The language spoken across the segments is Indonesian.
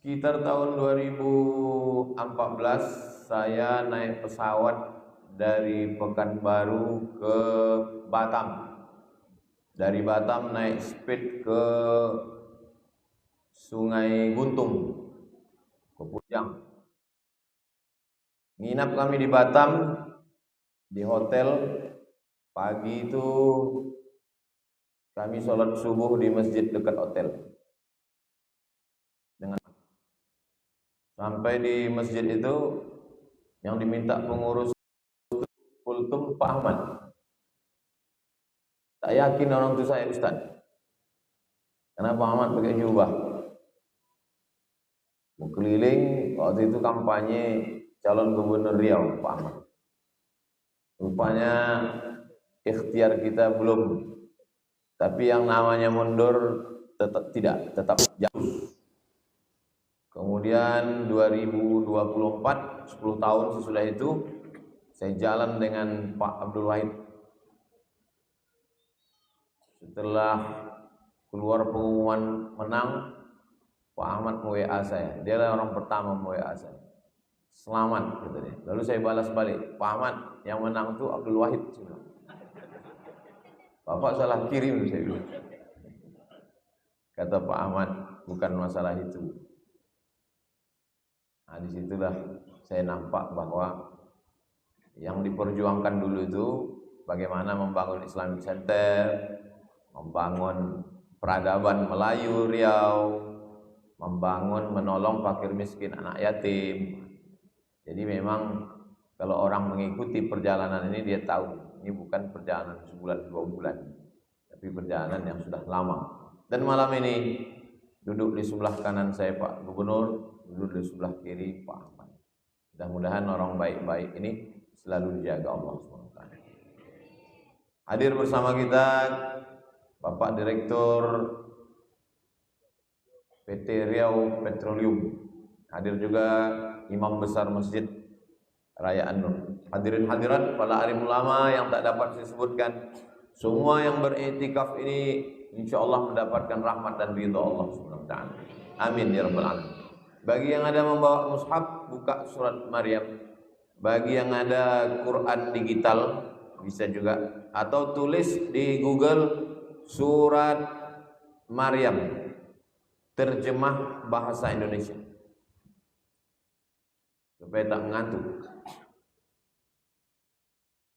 Sekitar tahun 2014 saya naik pesawat dari Pekanbaru ke Batam. Dari Batam naik speed ke Sungai Guntung, ke Pujang. Nginap kami di Batam, di hotel. Pagi itu kami sholat subuh di masjid dekat hotel. Sampai di masjid itu yang diminta pengurus kultum Pak Ahmad. Tak yakin orang itu saya Ustaz, karena Pak Ahmad pakai jubah. Mau keliling, waktu itu kampanye calon gubernur Riau Pak Ahmad. Rupanya ikhtiar kita belum, tapi yang namanya mundur tetap jauh. Kemudian 2024, 10 tahun sesudah itu, saya jalan dengan Pak Abdul Wahid. Setelah keluar pengumuman menang, Pak Ahmad WA saya. Dia adalah orang pertama WA saya. Selamat, kata dia. Lalu saya balas balik, Pak Ahmad, yang menang itu Abdul Wahid. Bapak salah kirim, saya bilang. Kata Pak Ahmad, bukan masalah itu. Nah, disitulah saya nampak bahwa yang diperjuangkan dulu itu bagaimana membangun Islamic Center, membangun peradaban Melayu Riau, membangun menolong fakir miskin, anak yatim. Jadi memang kalau orang mengikuti perjalanan ini dia tahu ini bukan perjalanan sebulan 2 bulan, tapi perjalanan yang sudah lama. Dan malam ini duduk di sebelah kanan saya Pak Gubernur, duduk di sebelah kiri Pak Ahmad. Mudah-mudahan orang baik-baik ini selalu dijaga Allah SWT. Hadir bersama kita Bapak Direktur PT Riau Petroleum. Hadir juga Imam Besar Masjid Raya An-Nur. Hadirin hadirat, para alim ulama yang tak dapat disebutkan, semua yang beriktikaf ini insyaallah mendapatkan rahmat dan ridha Allah Subhanahu wa taala. Amin ya rabbal alamin. Bagi yang ada membawa mushaf, buka surat Maryam. Bagi yang ada Quran digital bisa juga, atau tulis di Google surat Maryam terjemah bahasa Indonesia supaya tak mengantuk.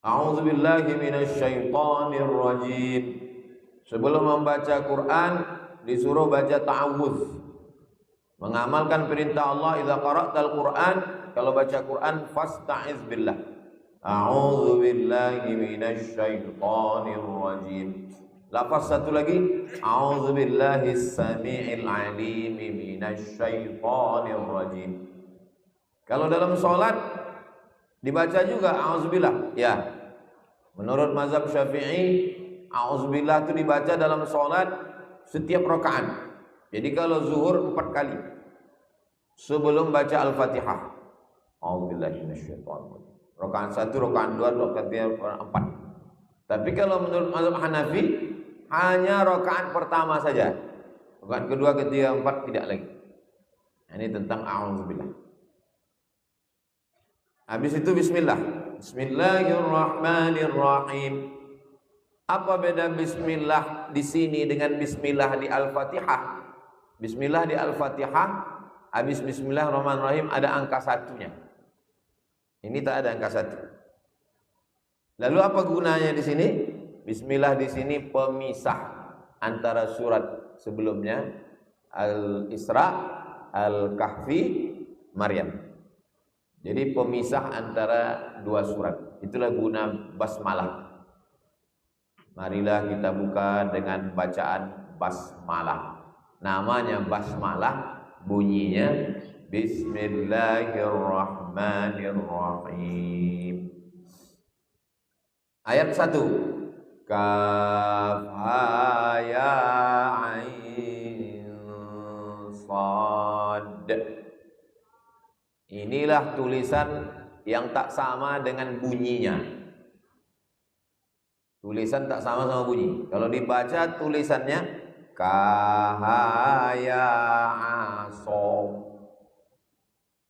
A'udzubillahi minasyaitonir rajim. Sebelum membaca Quran disuruh baca ta'awudz. Mengamalkan perintah Allah, idza qara'tal Qur'an, kalau baca Quran fasta'iz billah. A'udzubillahi minasyaitonir rajim. Lafaz satu lagi, a'udzubillahis samii'il 'alim minasyaitonir rajim. Kalau dalam salat dibaca juga a'udzubillah. Ya. Menurut mazhab Syafi'i, a'udzubillah itu dibaca dalam salat setiap rakaat. Jadi kalau zuhur 4 kali sebelum baca Al-Fatihah. A'udzubillahi minasyaitonir rajim. Rakaat 1, rakaat 2, rakaat 3, rakaat 4. Tapi kalau menurut mazhab Hanafi hanya rakaat pertama saja. Rakaat kedua, ketiga, 4 tidak lagi. Ini tentang a'udzubillah. Habis itu bismillah. Bismillahirrahmanirrahim. Apa beda bismillah di sini dengan bismillah di Al-Fatihah? Bismillah di Al-Fatihah, habis bismillahirrahmanirrahim ada angka satunya. Ini tak ada angka satu. Lalu apa gunanya di sini? Bismillah di sini pemisah antara surat sebelumnya, Al-Isra, Al-Kahfi, Maryam. Jadi pemisah antara dua surat. Itulah guna basmalah. Marilah kita buka dengan bacaan basmalah. Namanya basmalah, bunyinya Bismillahirrahmanirrahim. Ayat 1. Kaf ha ya ain sad. Inilah tulisan yang tak sama dengan bunyinya. Tulisan tak sama bunyi. Kalau dibaca tulisannya kahaya aso.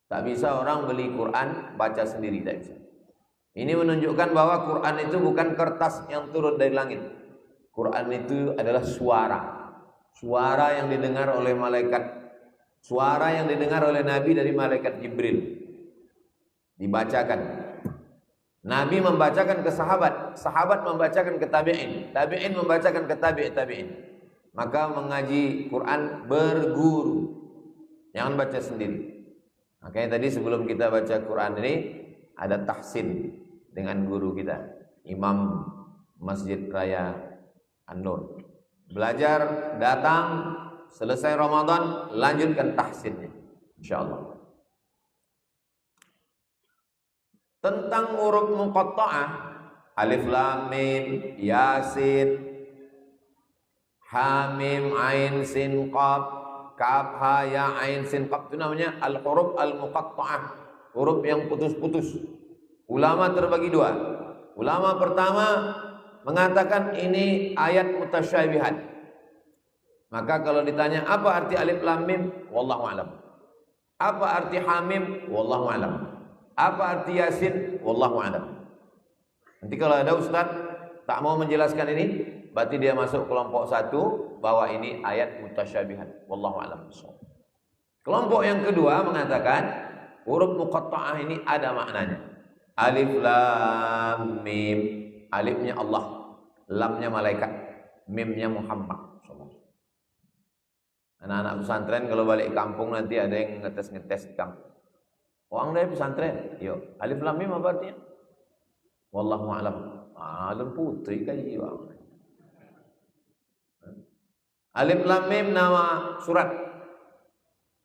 Tak bisa orang beli Quran baca sendiri, tak bisa. Ini menunjukkan bahwa Quran itu bukan kertas yang turun dari langit. Quran itu adalah suara. Suara yang didengar oleh malaikat. Suara yang didengar oleh Nabi dari malaikat Jibril. Dibacakan. Nabi membacakan ke sahabat, sahabat membacakan ke tabi'in, tabi'in membacakan ke tabi'in. Maka mengaji Quran berguru. Jangan baca sendiri. Makanya tadi sebelum kita baca Quran ini ada tahsin dengan guru kita, Imam Masjid Raya An-Nur. Belajar, datang, selesai Ramadan, lanjutkan tahsinnya, insyaallah. Tentang huruf muqatta'ah, alif lam mim, yasin, ha mim ain sin qaf, kaf ha ya ain sin qaf, itu namanya al-huruf al-muqatta'ah, huruf yang putus-putus. Ulama terbagi dua. Ulama pertama mengatakan ini ayat mutasyabihat. Maka kalau ditanya apa arti alif lam mim, wallahu alam. Apa arti ha mim, wallahu alam. Apa arti yasin, wallahu alam. Nanti kalau ada ustaz tak mau menjelaskan ini, berarti dia masuk kelompok satu bahwa ini ayat mutasyabihat, wallahu alam. Kelompok yang kedua mengatakan huruf muqatta'ah ini ada maknanya. Alif lam mim, alifnya Allah, lamnya malaikat, mimnya Muhammad. Anak-anak pesantren kalau balik kampung nanti ada yang ngetes di kampung. Orang dari pesantren, yuk, alif lam mim apa artinya? Wallahu a'lam. Alam putri kaji bang. Alif lam mim nama surat.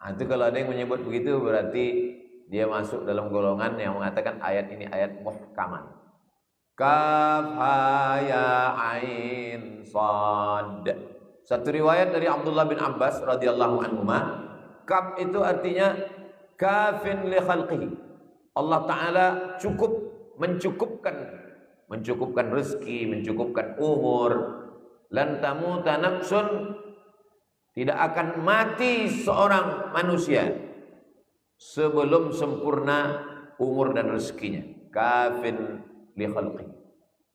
Itu kalau ada yang menyebut begitu berarti dia masuk dalam golongan yang mengatakan ayat ini ayat muhkaman. Kaf ha ya ain sad. Satu riwayat dari Abdullah bin Abbas radhiyallahu anhuma, kaf itu artinya kafin li khalqihi. Allah Ta'ala mencukupkan rezeki, mencukupkan umur. Lan tamuta nafsun, tidak akan mati seorang manusia sebelum sempurna umur dan rezekinya. Kafin li khalqihi.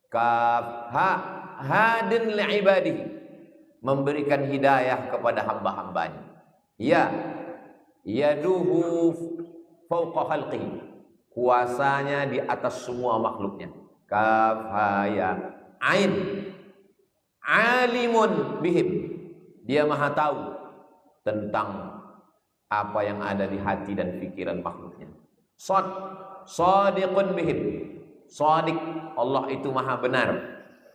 Kaf ha hadin li ibadihi, memberikan hidayah kepada hamba-hambanya. Ya, yaduhu fauqa khalqihi, kuasanya di atas semua makhluknya. Kaf ha ya ain, alimun bihim, dia maha tahu tentang apa yang ada di hati dan pikiran makhluknya. Sad, sadiqun bihim, sadiq, Allah itu maha benar,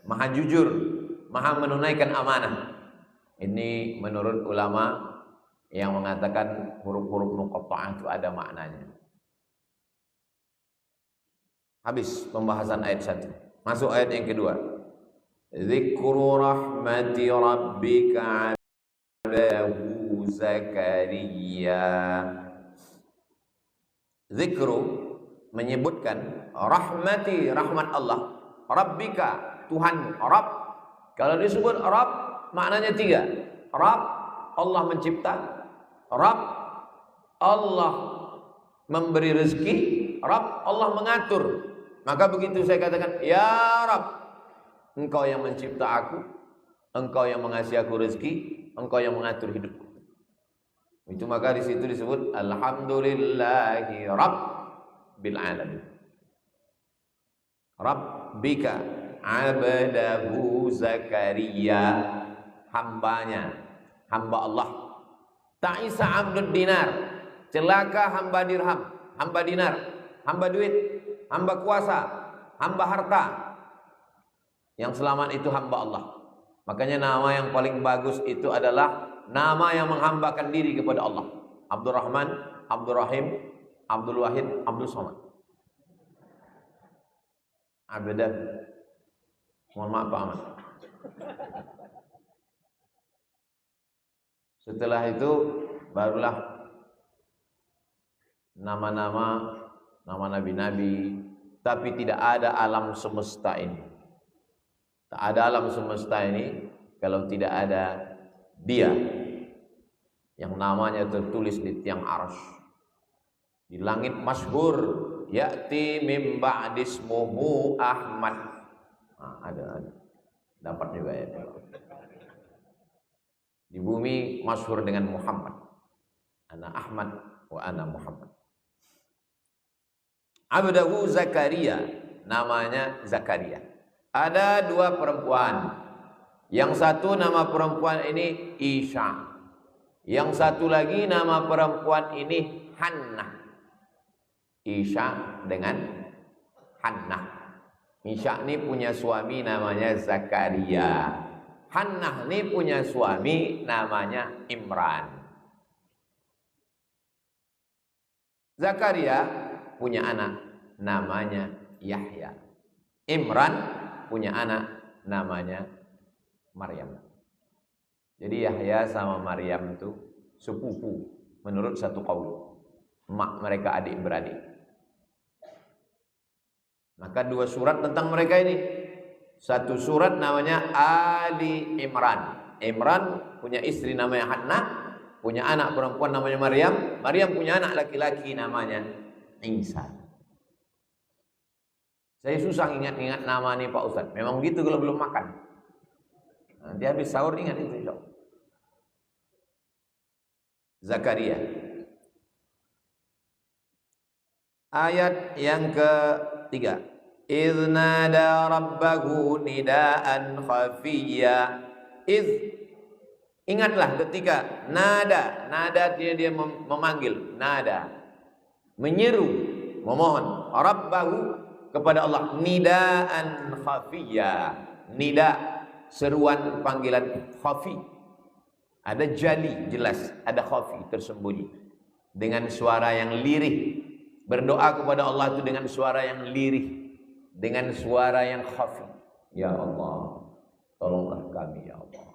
maha jujur, maha menunaikan amanah. Ini menurut ulama yang mengatakan huruf-huruf muqatta'ah itu ada maknanya. Habis pembahasan ayat 1. Masuk ayat yang kedua. Dzikru rahmati rabbika 'abdahu Zakaria. Zikru menyebutkan rahmati, rahmat Allah, rabbika, Tuhan, Rabb. Kalau disebut Rabb maknanya 3. Rabb, Allah mencipta. Rabb, Allah memberi rezeki. Rabb, Allah mengatur. Maka begitu saya katakan, ya Rabb, Engkau yang mencipta aku, Engkau yang mengasihi aku rezeki, Engkau yang mengatur hidupku. Itu maka di situ disebut alhamdulillahi rabbil alamin. Rabbika abdahu Zakaria, hambanya, hamba Allah. Ta'isa abdud dinar, celaka hamba dirham, hamba dinar, hamba duit, hamba kuasa, hamba harta. Yang selamat itu hamba Allah. Makanya nama yang paling bagus itu adalah nama yang menghambakan diri kepada Allah. Abdul Rahman, Abdul Rahim, Abdul Wahid, Abdul Somad. Abdan. Mohon maaf Pak Ahmad. Setelah itu barulah nama-nama, nama nabi-nabi. Tapi tidak ada alam semesta ini. Tak ada alam semesta ini kalau tidak ada Dia yang namanya tertulis di tiang arsy. Di langit masyhur, ya'ti mim ba'dismuhu Ahmad. Nah, ada. Dapat juga ya. Di bumi masyhur dengan Muhammad. Ana Ahmad wa ana Muhammad. Abdahu Zakaria, namanya Zakaria. Ada dua perempuan. Yang satu nama perempuan ini Isha. Yang satu lagi nama perempuan ini Hannah. Isha dengan Hannah. Isha ini punya suami namanya Zakaria. Hannah ini punya suami namanya Imran. Zakaria punya anak namanya Yahya. Imran punya anak namanya Maryam. Jadi Yahya sama Maryam itu sepupu menurut satu kaul. Mak mereka adik-beradik. Maka dua surat tentang mereka ini. Satu surat namanya Ali Imran. Imran punya istri namanya Hannah, punya anak perempuan namanya Maryam. Maryam punya anak laki-laki namanya Isa. Saya susah ingat-ingat nama nih Pak Ustadz. Memang begitu kalau belum makan. Nanti habis sahur ingat itu insya Allah. Zakaria. Ayat yang ketiga. Idznada rabbahu nidaan khafiyya. Ingatlah ketika nada dia memanggil, nada, menyeru, memohon rabbahu kepada Allah, nidaan khafiyya. Nida, seruan panggilan khafi. Ada jali, jelas, ada khafi, tersembunyi. Dengan suara yang lirih. Berdoa kepada Allah itu dengan suara yang lirih, dengan suara yang khafi. Ya Allah, tolonglah kami ya Allah.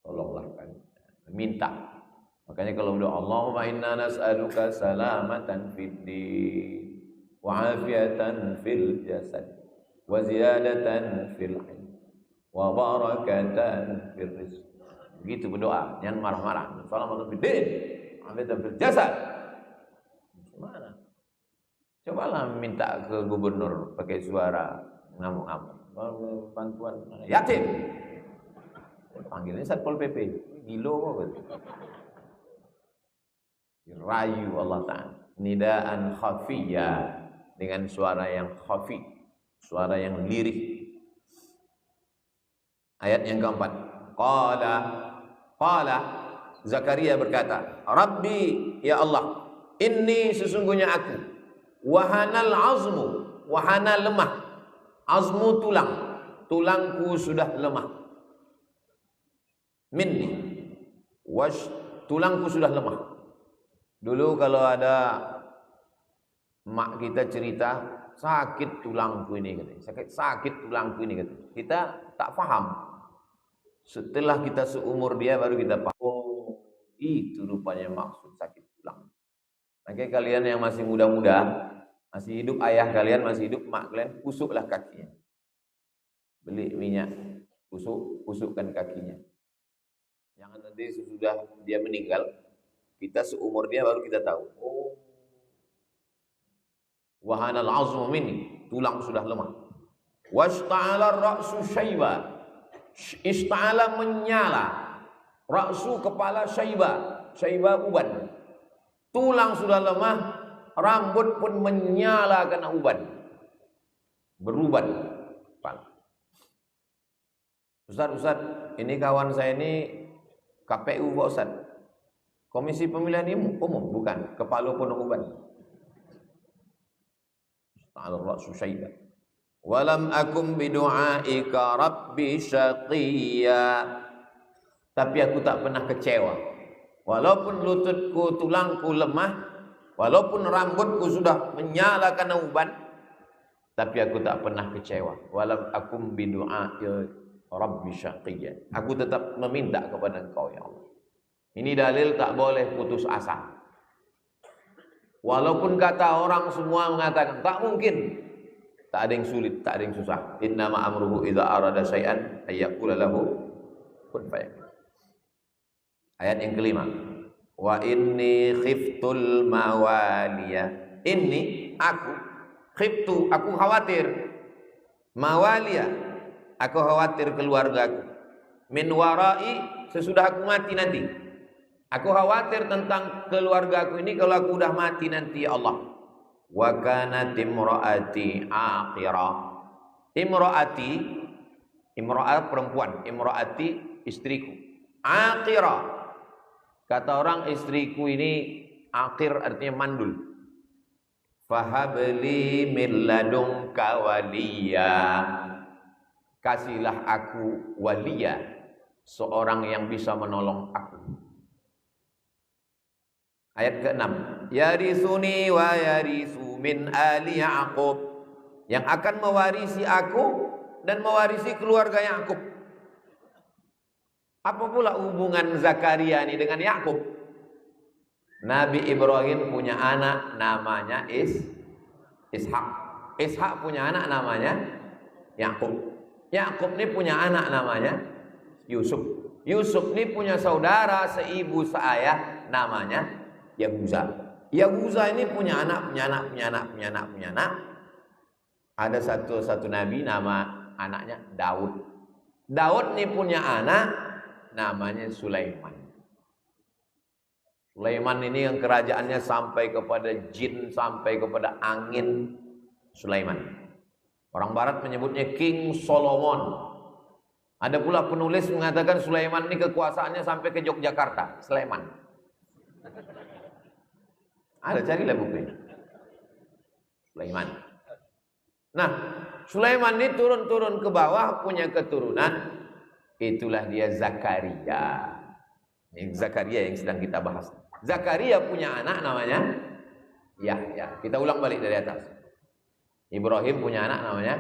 Tolonglah kami. Minta. Makanya kalau berdoa, Allahumma inna nas'aluka salamatan fid din wa afiyatan fil jasad wa ziyadatan fil ilm wa barakatan fil rizq. Begitu berdoa, jangan marah-marah. Salamatan fid din, afiyatan fil jasad. Gimana? Cobalah minta ke gubernur pakai suara ngamuk-ngamuk. Bantuan yatim. Panggilnya Satpol PP. Gilo kok. Rayu Allah Ta'ala. Nidaan khafiyya, dengan suara yang khafi, suara yang lirih. Ayat yang keempat. Qala Zakaria berkata, Rabbi ya Allah, inni sesungguhnya aku, wahanal azmu, wahana lemah, azmu tulangku sudah lemah. Minni, tulangku sudah lemah. Dulu kalau ada mak kita cerita, sakit tulangku ini, sakit tulangku ini, kita tak paham. Setelah kita seumur dia baru kita paham. Oh, itu rupanya maksud sakit tulang. Makanya kalian yang masih muda-muda, masih hidup ayah kalian, masih hidup mak kalian, usuklah kakinya. Beli minyak, usukkan kakinya. Jangan nanti sesudah dia meninggal, kita seumur dia baru kita tahu. Oh, wahanal azmu minni, tulang sudah lemah. Washta'ala ra'su syaiba, ista'ala menyala, ra'su kepala syaiba uban. Tulang sudah lemah, rambut pun menyala karena uban, beruban. Ustaz, ini kawan saya ini KPU Pak Ustaz, Komisi Pemilihan Umum, bukan, kepala pun uban. Al-ra'su syaiba. Walam akum bidu'aika rabbi syaqiyya. Tapi aku tak pernah kecewa. Walaupun lututku, tulangku lemah, walaupun rambutku sudah menyala karena uban, tapi aku tak pernah kecewa. Walam akum bidu'aika rabbi syaqiyya. Aku tetap meminta kepada Engkau ya Allah. Ini dalil tak boleh putus asa. Walaupun kata orang semua mengatakan tak mungkin, tak ada yang sulit, tak ada yang susah. Innama amruhu idza arada syai'an ayyaqula lahu kun fayakun. Ayat yang kelima. Wa inni khiftul mawaliya. Inni aku khiftu, aku khawatir. Mawaliya, aku khawatir keluargaku. Min warai, sesudah aku mati nanti. Aku khawatir tentang keluargaku ini kalau aku udah mati nanti ya Allah. Wa kanat imraati aqira. Imraati, imraat perempuan, imraati istriku. Aqira. Kata orang istriku ini aqir artinya mandul. Fahabli min ladunka waliya. Kasihlah aku waliya, seorang yang bisa menolong aku. Ayat ke-6. Yarisuni wa yarisu min ali Yaqub. Yang akan mewarisi aku dan mewarisi keluarga Yaqub. Apa pula hubungan Zakaria ini dengan Yakub? Nabi Ibrahim punya anak namanya Ishak. Ishak punya anak namanya Yakub. Yakub ini punya anak namanya Yusuf. Yusuf ini punya saudara seibu seayah namanya Yahuza. Yahuza ini punya anak. Ada satu nabi nama anaknya Daud. Daud ini punya anak namanya Sulaiman. Sulaiman ini yang kerajaannya sampai kepada jin, sampai kepada angin. Sulaiman. Orang barat menyebutnya King Solomon. Ada pula penulis mengatakan Sulaiman ini kekuasaannya sampai ke Yogyakarta. Sulaiman. Ada, carilah bukunya. Sulaiman. Nah, Sulaiman ini turun-turun ke bawah punya keturunan. Itulah dia Zakaria. Ini Zakaria yang sedang kita bahas. Zakaria punya anak namanya Yahya. Kita ulang balik dari atas. Ibrahim punya anak namanya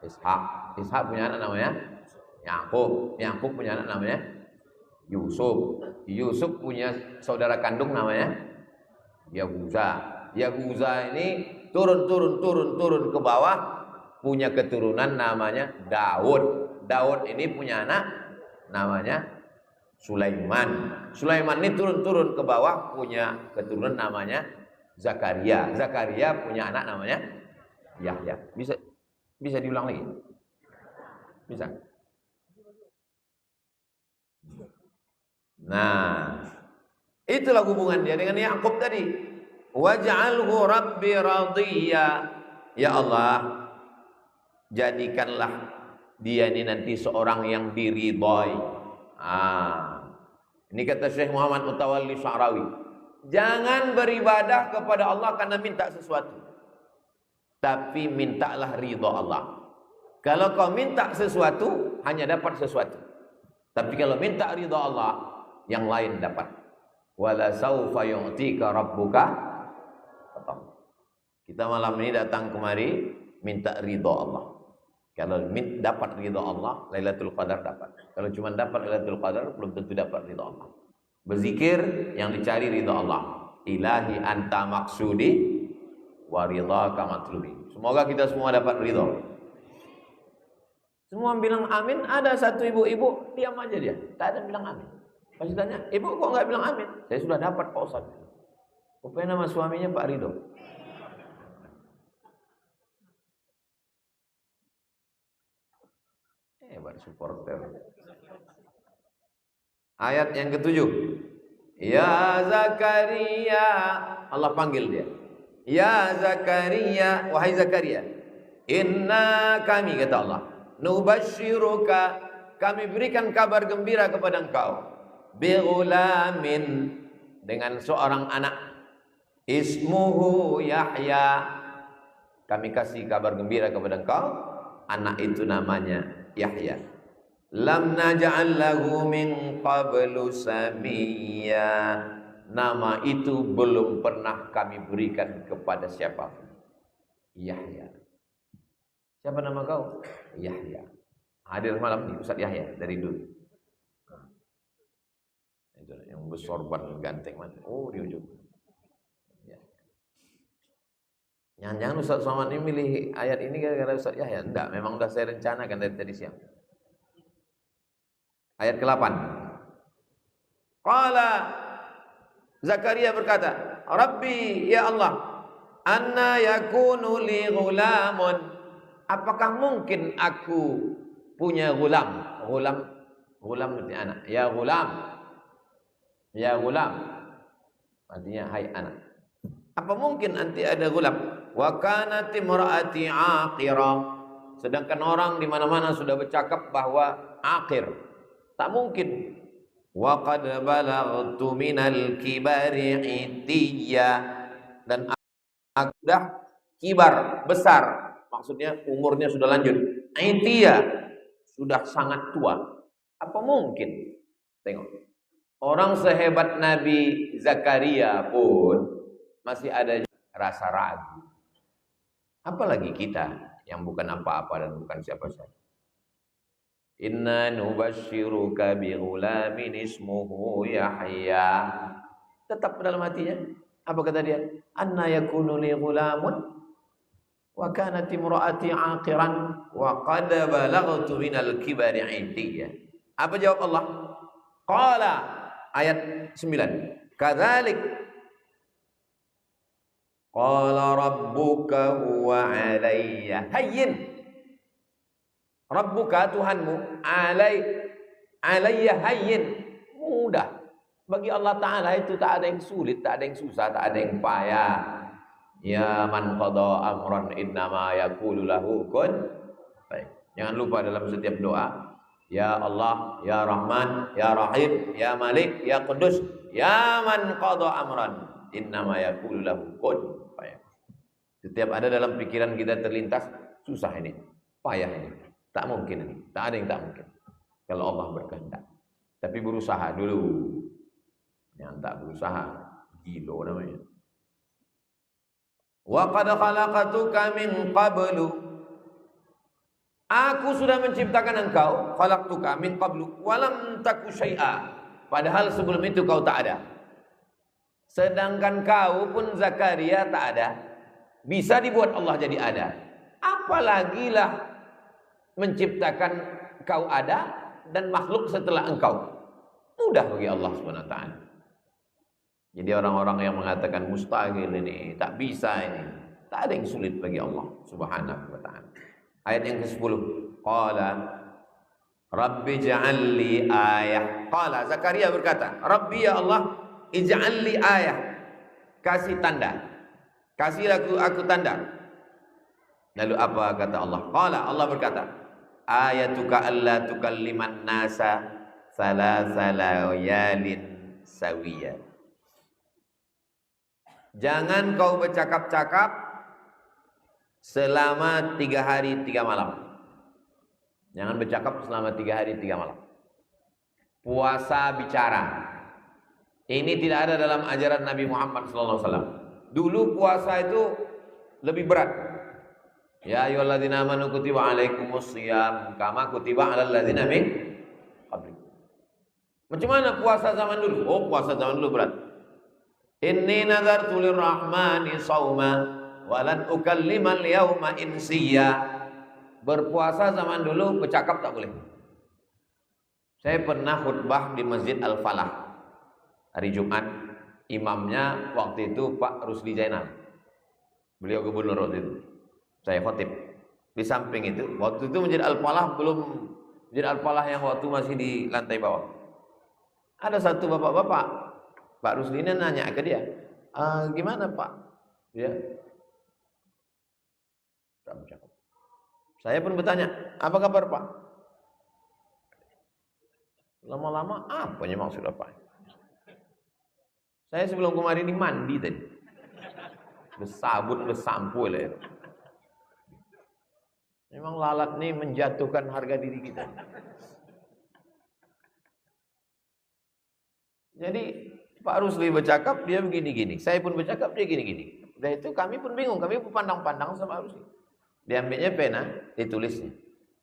Ishak. Ishak punya anak namanya Yakub. Yakub punya anak namanya Yusuf. Yusuf punya saudara kandung namanya Yahuza. Yahuza ini turun ke bawah punya keturunan namanya Daud. Daud ini punya anak namanya Sulaiman. Sulaiman ini turun ke bawah punya keturunan namanya Zakaria. Zakaria punya anak namanya Yahya. Bisa diulang lagi? Bisa. Nah, itulah hubungan dia dengan Yakub tadi. Waj'alhu rabbi radiyya. Ya Allah, jadikanlah dia ini nanti seorang yang diridhai. Ini kata Syekh Muhammad Mutawalli Sya'rawi. Jangan beribadah kepada Allah karena minta sesuatu, tapi mintalah ridha Allah. Kalau kau minta sesuatu, hanya dapat sesuatu. Tapi kalau minta ridha Allah, yang lain dapat. Wala saufa yu'tika rabbuka. Kita malam ini datang kemari minta ridha Allah. Kalau dapat ridha Allah, Lailatul Qadar dapat. Kalau cuma dapat Lailatul Qadar, belum tentu dapat ridha Allah. Berzikir yang dicari ridha Allah. Ilahi anta maksudi wa ridhaka matlubi. Semoga kita semua dapat ridha. Semua bilang amin. Ada satu ibu-ibu diam aja dia, tak ada bilang amin. Pas ditanya, ibu kok nggak bilang amin? Saya sudah dapat Pak Ustaz. Rupanya nama suaminya Pak Ridho. Hebat supporter. Ayat yang ke-7. Ya Zakaria, Allah panggil dia. Ya Zakaria, wahai Zakaria, inna kami, kata Allah, nubasyiruka, kami berikan kabar gembira kepada engkau, bighulamin, dengan seorang anak, ismuhu Yahya, kami kasih kabar gembira kepada engkau, anak itu namanya Yahya. Lam naj'al lahu min qablu samiyya. Nama itu belum pernah kami berikan kepada siapapun. Yahya. Siapa nama kau? Yahya. Hadir malam ini Ustaz Yahya dari dulu. Itu yang bersorban ganteng mana? Oh, di ujung. Ya. Jangan-jangan Ustaz Somad ini milih ayat ini gara-gara Ustaz Yahya? Enggak, memang sudah saya rencanakan dari tadi siang. Ayat ke-8. Qala, Zakaria berkata, Rabbi, ya Allah, anna yakunu li ghulamun. Apakah mungkin aku punya gulam? Gulam berarti anak. Ya gulam. Ya gulam. Artinya hai anak. Apa mungkin nanti ada gulam? Wa kanat imraati aqira. Sedangkan orang di mana-mana sudah bercakap bahwa akhir. Tak mungkin. Wa qad balaghtu minal kibari itiyya. Dan aku sudah kibar, besar. Maksudnya umurnya sudah lanjut. Itiyya, sudah sangat tua. Apa mungkin? Tengok. Orang sehebat Nabi Zakaria pun masih ada rasa ragu. Apalagi kita yang bukan apa-apa dan bukan siapa-siapa. Inna nubashiruka bi ghulamin ismuhu Yahya. Tetap dalam hatinya. Apa kata dia? Anna yakunu li ghulamun wa kanat imraati aqiran wa qad balaghtu minal kibari 'indiyya. Apa jawab Allah? Qala ayat 9. Kadzalik qala rabbuka huwa 'alayya hayyin. Rabbuka Tuhanmu alayya hayyin, mudah. Bagi Allah Ta'ala itu tak ada yang sulit, tak ada yang susah, tak ada yang payah. Ya man qada amran innama yaqulu lahu kun. Baik. Jangan lupa dalam setiap doa, ya Allah, ya Rahman, ya Rahim, ya Malik, ya Qudus, ya man qada amran innama yaqulu lahu kun. Baik. Setiap ada dalam pikiran kita terlintas, susah ini, payah ini. Tak mungkin ini, tak ada yang tak mungkin. Kalau Allah berkehendak. Tapi berusaha dulu. Yang tak berusaha, gilo namanya. Wa qad khalaqatuka min qablu. Aku sudah menciptakan engkau, khalaqtuka min qablu wa lam taku syai'a. Padahal sebelum itu kau tak ada. Sedangkan kau pun Zakaria tak ada. Bisa dibuat Allah jadi ada. Apalagilah menciptakan kau ada dan makhluk setelah engkau. Mudah bagi Allah SWT. Jadi orang-orang yang mengatakan mustahil ini, tak bisa ini, tak ada yang sulit bagi Allah Subhanahu wa ta'ala. Ayat yang ke-10. Qala Rabbi ij'alli ayah. Qala Zakaria berkata, Rabbi ya Allah, ij'alli ayah. Kasih tanda. Kasih aku tanda. Lalu apa kata Allah? Qala Allah berkata, ayatuka alla tukalliman nasa salasa layalin sawiyya. Jangan kau bercakap-cakap selama 3 hari 3 malam. Jangan bercakap selama 3 hari 3 malam. Puasa bicara. Ini tidak ada dalam ajaran Nabi Muhammad SAW. Dulu puasa itu lebih berat. Ya ayyuhalladzina amanu kutiba alaikumusshiyam kama kutiba alal ladzina min qablikum. Macam mana puasa zaman dulu? Oh, puasa zaman dulu berat. Inni nadartu lirrahmani shauma walan ukallimal yauma insiya. Berpuasa zaman dulu bercakap tak boleh. Saya pernah khutbah di Masjid Al-Falah hari Jumat. Imamnya waktu itu Pak Rusli Zainal. Beliau gubernur waktu itu. Saya khotib. Di samping itu, waktu itu Masjid Al-Falah belum Masjid Al-Falah yang waktu masih di lantai bawah. Ada satu bapak-bapak, Pak Rusli ini nanya ke dia, gimana Pak? Ya. Saya pun bertanya, apa kabar Pak? Lama-lama apanya maksud apa? Saya sebelum kemarin ini mandi tadi. Bersabut, bersampo lah ya. Memang lalat ini menjatuhkan harga diri kita. Jadi Pak Rusli bercakap, dia begini-gini. Saya pun bercakap, dia gini-gini. Dan itu kami pun bingung, kami pun pandang-pandang sama Pak Rusli. Diambilnya pena, ditulisnya,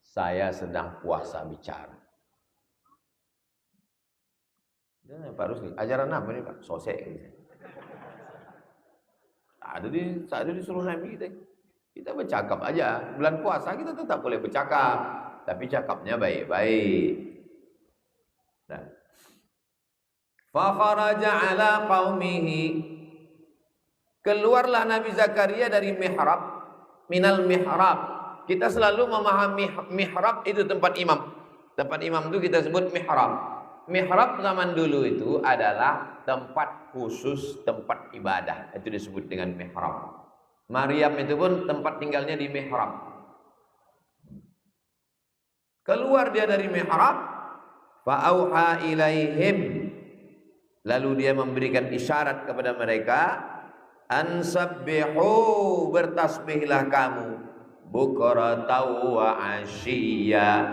saya sedang puasa bicara. Dan Pak Rusli, ajaran apa nih Pak? Sosek. Ada disuruh Nabi kita. Kita bercakap aja. Bulan puasa kita tetap boleh bercakap, tapi cakapnya baik-baik. Nah. Fa kharaja ala qaumihi, keluarlah Nabi Zakaria dari mihrab, minal mihrab. Kita selalu memahami mihrab itu tempat imam. Tempat imam itu kita sebut mihrab. Mihrab zaman dulu itu adalah tempat khusus, tempat ibadah. Itu disebut dengan mihrab. Maryam itu pun tempat tinggalnya di mihrab. Keluar dia dari mihrab, fa'auha ilaihim, lalu dia memberikan isyarat kepada mereka, ansabbihu, bertasbihlah kamu, bukratan wa asyiya,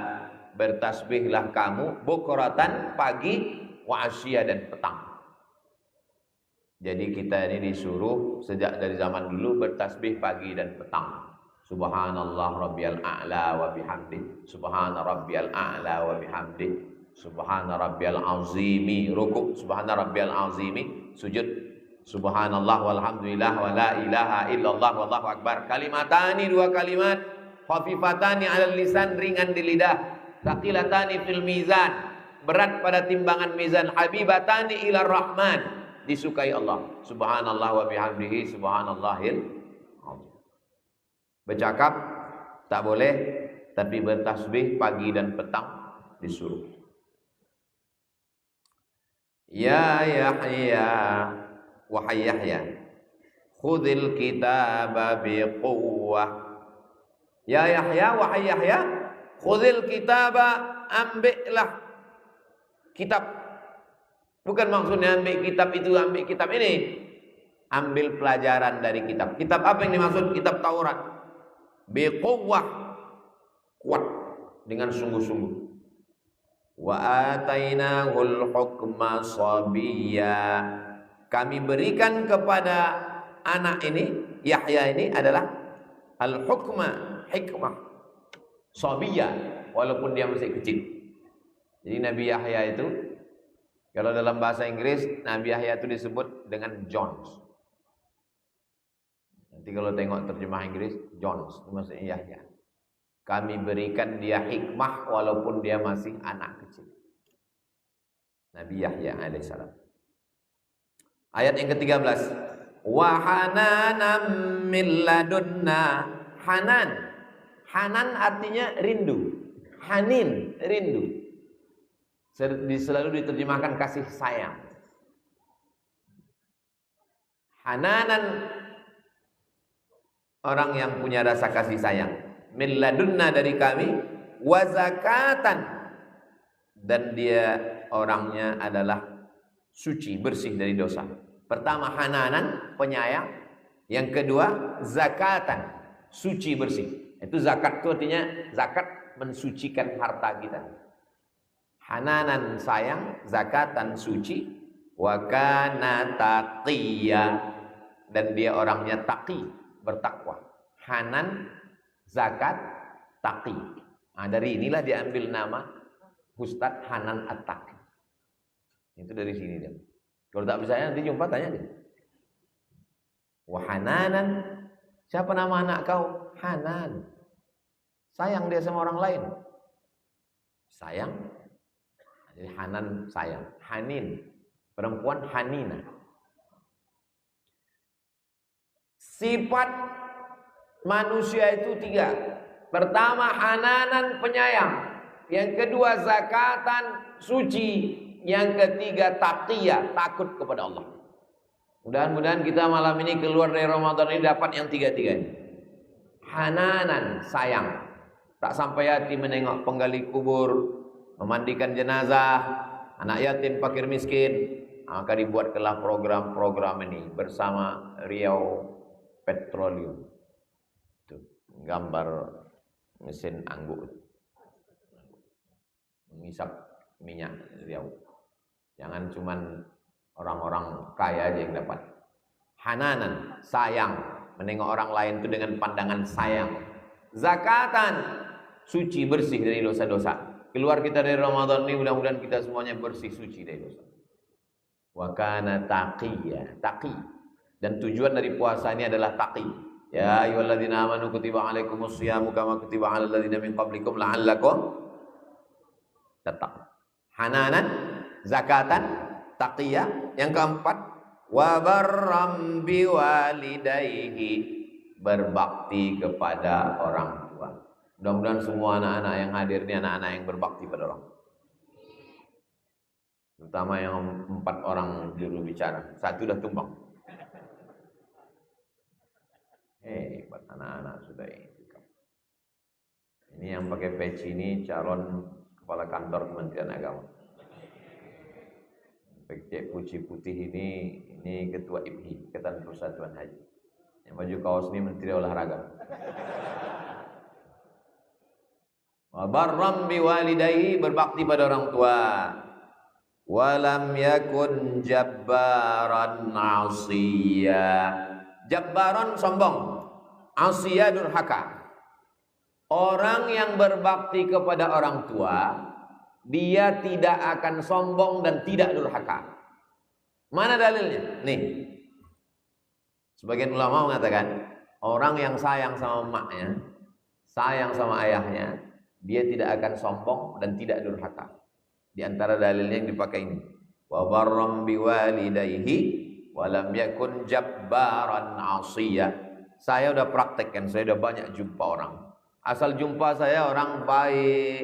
bertasbihlah kamu bukratan, pagi, wa asyiya, dan petang. Jadi kita ini disuruh sejak dari zaman dulu bertasbih pagi dan petang. Subhanallah rabbiyal a'la wa bihamdi, subhana rabbiyal a'la wa bihamdi, subhana rabbiyal azimi, rukuk subhana rabbiyal azimi, sujud subhanallah walhamdulillah wa la ilaha illallah wallahu akbar. Kalimatani, dua kalimat, khafifatani 'alal lisan, ringan di lidah, thaqilatani fil mizan, berat pada timbangan mizan, habibatani ilar rahman, disukai Allah. Subhanallah wa bihamdihi subhanallahil azim. Bercakap tak boleh, tapi bertasbih pagi dan petang disuruh. Ya Yahya, wahai Yahya, khudhil kitaba biquwwah. Ya Yahya, wahai Yahya, khudhil kitaba, ambillah kitab. Bukan maksudnya ambil kitab itu, ambil kitab ini, ambil pelajaran dari kitab. Kitab apa yang dimaksud? Kitab Taurat. Biquwwah, kuat, dengan sungguh-sungguh. Wa atainahul hukma sabiyya, kami berikan kepada anak ini, Yahya ini adalah al-hukma, hikmah, sabiyya, walaupun dia masih kecil. Jadi Nabi Yahya itu, kalau dalam bahasa Inggris, Nabi Yahya itu disebut dengan Jones. Nanti kalau tengok terjemah Inggris, Jones, itu maksudnya Yahya. Kami berikan dia hikmah walaupun dia masih anak kecil. Nabi Yahya alaihissalam. Ayat yang ke-13. Wa hananan min ladunna. Hanan. Hanan artinya rindu. Hanin, rindu. Selalu diterjemahkan kasih sayang. Hananan, orang yang punya rasa kasih sayang. Min ladunna, dari kami. Wa zakatan, dan dia orangnya adalah suci, bersih dari dosa. Pertama hananan, penyayang. Yang kedua zakatan, suci, bersih. Itu zakat itu artinya zakat mensucikan harta kita. Hananan, sayang, zakatan, suci. Wa kana taqiyya, dan dia orangnya taqi, bertakwa. Hanan, zakat, taqi. Nah, dari inilah diambil nama Ustadz Hanan At-Taqi. Itu dari sini dia. Kalau tak bisa nanti jumpa tanya dia. Wahananan, siapa nama anak kau? Hanan. Sayang dia sama orang lain. Sayang. Jadi Hanan sayang. Hanin, perempuan Hanina. Sifat manusia itu 3. Pertama hananan, penyayang. Yang kedua zakatan, suci. Yang ketiga taqiyah, takut kepada Allah. Mudah-mudahan kita malam ini keluar dari Ramadan ini dapat yang 3-3 ini. Hananan, sayang. Tak sampai hati menengok penggali kubur, memandikan jenazah, anak yatim, fakir miskin. Maka dibuatkanlah program-program ini bersama Riau Petroleum. Itu gambar mesin anggur, mengisap minyak Riau. Jangan cuman orang-orang kaya aja yang dapat. Hananan, sayang, menengok orang lain itu dengan pandangan sayang. Zakatan, suci, bersih dari dosa-dosa. Keluar kita dari Ramadan ini, mudah-mudahan kita semuanya bersih, suci dari dosa. Wa kana taqiyya, taqi. Dan tujuan dari puasa ini adalah taqi. Ya ayyuhalladzina amanu kutiba alaikumus shiyamu kama kutiba alal ladzina min qablikum la'allakum tattaqun. Hananan, zakatan, taqiyah. Yang keempat, wa barram biwalidayhi, berbakti kepada orang tua. Mudah-mudahan semua anak-anak yang hadir ini anak-anak yang berbakti pada orang tua. Terutama yang 4 orang juru bicara. 1 dah tumbang. Hebat anak-anak sudah ini. Ini yang pakai peci ini calon kepala kantor Kementerian Agama. Pakai peci putih ini ketua IPHI, Ikatan Persatuan Haji. Yang baju kaos ini Menteri Olahraga. Wa barram biwalidayhi, berbakti pada orang tua. Walam yakun jabbaran asiya. Jabbaran sombong, asiya durhaka. Orang yang berbakti kepada orang tua, dia tidak akan sombong dan tidak durhaka. Mana dalilnya? Nih. Sebagian ulama mengatakan, orang yang sayang sama emaknya, sayang sama ayahnya, dia tidak akan sombong dan tidak durhaka. Di antara dalilnya yang dipakai ini, wa barram biwalidayhi wa lam yakun jabbaran 'asiyya. Saya udah praktekkan, saya udah banyak jumpa orang. Asal jumpa saya orang baik,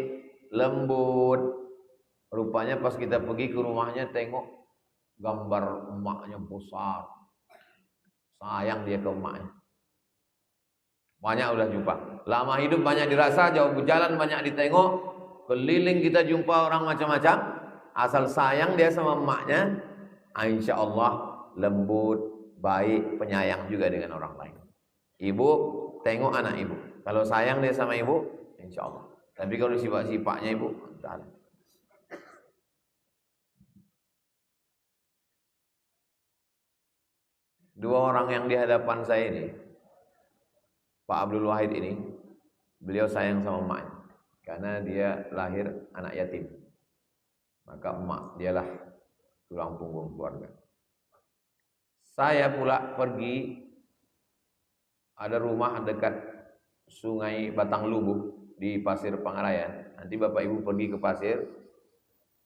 lembut. Rupanya pas kita pergi ke rumahnya tengok gambar emaknya besar. Sayang dia ke emaknya. Banyak udah jumpa. Lama hidup banyak dirasa, jauh berjalan banyak ditengok. Keliling kita jumpa orang macam-macam. Asal sayang dia sama emaknya, insya Allah lembut, baik, penyayang juga dengan orang lain. Ibu tengok anak ibu. Kalau sayang dia sama ibu, insya Allah. Tapi kalau sifat-sifatnya ibu, entah. Dua orang yang di hadapan saya ini, Pak Abdul Wahid ini, beliau sayang sama emaknya. Karena dia lahir anak yatim. Maka emak dialah tulang punggung keluarga. Saya pula pergi, ada rumah dekat Sungai Batang Lubuh di Pasir Pangarayan. Nanti Bapak Ibu pergi ke pasir,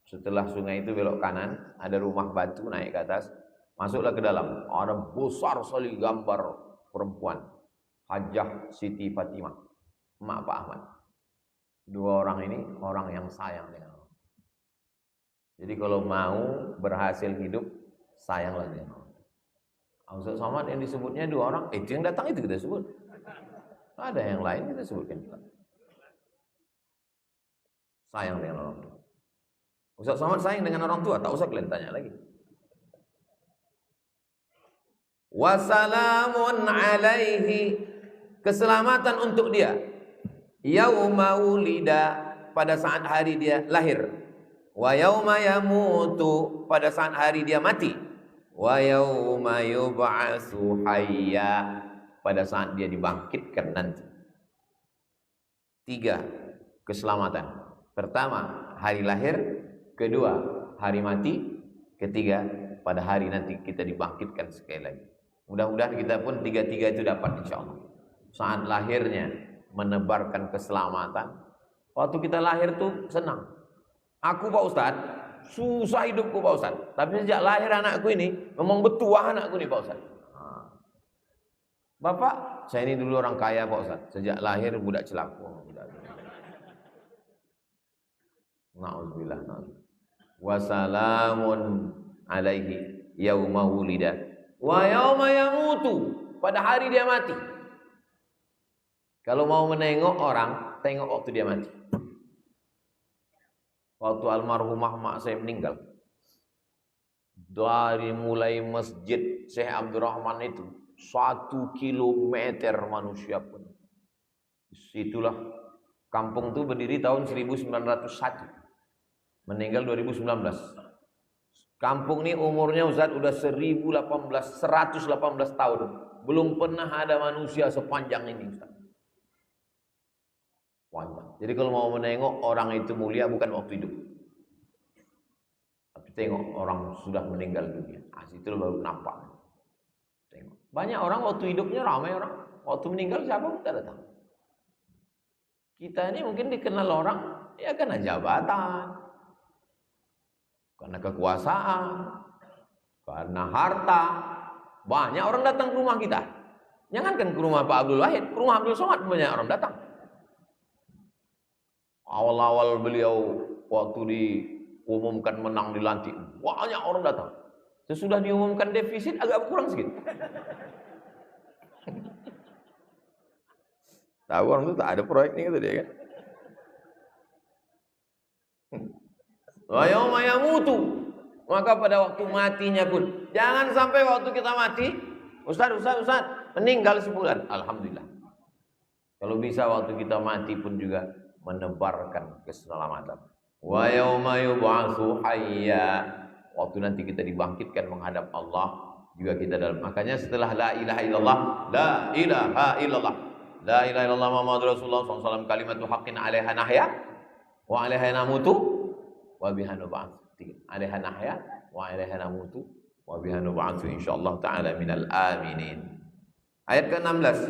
setelah sungai itu belok kanan, ada rumah batu naik ke atas, masuklah ke dalam. Ada besar sekali gambar perempuan, Hajah Siti Fatimah, emak Pak Ahmad. Dua orang ini orang yang sayang dengan Allah. Jadi kalau mau berhasil hidup, sayanglah dengan Allah. Ustaz Somad yang disebutnya dua orang, itu yang datang itu kita sebut. Ada yang lain kita sebutkan juga. Sayang dengan orang tua. Ustaz Somad sayang dengan orang tua, tak usah kalian tanya lagi. Wassalamun alaihi, keselamatan untuk dia. Yauma wulida, pada saat hari dia lahir. Wa yauma yamutu, pada saat hari dia mati. Wa yauma yub'atsu hayya, pada saat dia dibangkitkan nanti. 3 keselamatan. Pertama, hari lahir. Kedua, hari mati. Ketiga, pada hari nanti kita dibangkitkan sekali lagi. Mudah-mudahan kita pun 3-3 itu dapat insyaallah. Saat lahirnya menebarkan keselamatan. Waktu kita lahir tuh senang. Aku Pak Ustaz, susah hidupku Pak Ustaz. Tapi sejak lahir anakku ini, memang betuah anakku nih Pak Ustaz. Bapak, saya ini dulu orang kaya Pak Ustaz. Sejak lahir budak celaka. Na'udzubillah. Wassalamun alaihi yauma wulida wa yauma yamutu, pada hari dia mati. Kalau mau menengok orang, tengok waktu dia mati. Waktu almarhumah mak saya meninggal, dari mulai masjid Syekh Abdurrahman itu 1 kilometer manusia pun. Situlah kampung itu berdiri tahun 1901, meninggal 2019. Kampung ini umurnya Ustaz udah 118 tahun. Belum pernah ada manusia sepanjang ini Ustaz. Panjang. Jadi kalau mau menengok orang itu mulia bukan waktu hidup, tapi tengok orang sudah meninggal dunia. Itu baru nampak. Tengok. Banyak orang waktu hidupnya ramai orang, waktu meninggal siapa pun tak datang. Kita ini mungkin dikenal orang ya karena jabatan, karena kekuasaan, karena harta. Banyak orang datang ke rumah kita. Jangankan ke rumah Pak Abdul Wahid, ke rumah Abdul Somad banyak orang datang. Awal-awal beliau waktu diumumkan menang dilantik, banyak orang datang. Sesudah diumumkan defisit agak kurang sedikit. Tahu orang itu tak ada proyeknya gitu dia kan. Wa yauma yamutu, maka pada waktu matinya pun jangan sampai waktu kita mati, Ustaz, meninggal sebulan, alhamdulillah. Kalau bisa waktu kita mati pun juga menebarkan keselamatan. Wa yauma yub'atsu hayya, waktu nanti kita dibangkitkan menghadap Allah juga kita dalam. Makanya setelah la ilaha illallah, la ilaha illallah, la ilaha illallah Muhammadur Rasulullah SAW, kalimatu haqqin 'alaiha nahya wa 'alaiha namutu wa biha nub'ats. 'Alaiha nahya wa 'alaiha namutu wa biha nub'ats insyaallah taala minal aminin. Ayat ke-16.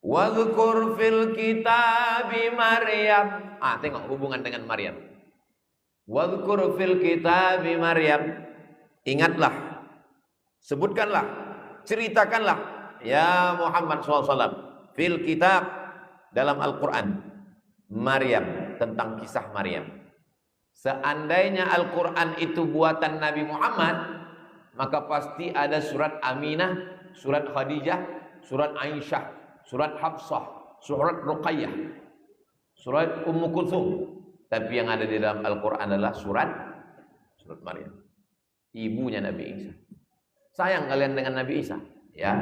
Wadhkur fil kitabi Maryam. Tengok hubungan dengan Maryam. Wadhkur fil kitabi Maryam. Ingatlah, sebutkanlah, ceritakanlah ya Muhammad SAW fil kitab, dalam Al-Quran, Maryam, tentang kisah Maryam. Seandainya Al-Quran itu buatan Nabi Muhammad, maka pasti ada surat Aminah, surat Khadijah, surat Aisyah, surat Hafsah, surat Ruqayyah, surat Ummu Kulthum. Tapi yang ada di dalam Al-Quran adalah surat Maryam, ibunya Nabi Isa. Sayang kalian dengan Nabi Isa, ya.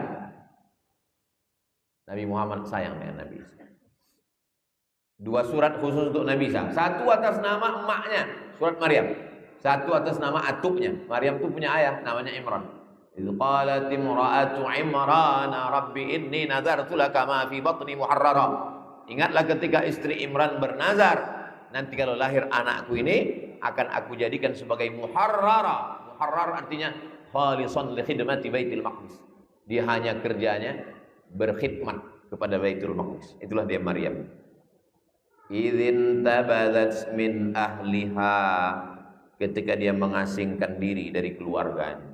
Nabi Muhammad sayang dengan Nabi Isa. Dua surat khusus untuk Nabi Isa. Satu atas nama emaknya, surat Maryam. Satu atas nama atuknya. Maryam itu punya ayah, namanya Imran. Idh qalat imra'atu Imran rabbi inni nadartu laka ma fi batni muharrara. Ingatlah ketika istri Imran bernazar, nanti kalau lahir anakku ini akan aku jadikan sebagai muharrara. Muharrar artinya khalisan li khidmati Baitul Maqdis. Dia hanya kerjanya berkhidmat kepada Baitul Maqdis. Itulah dia Maryam. Idzin tabadat min ahliha, ketika dia mengasingkan diri dari keluarganya.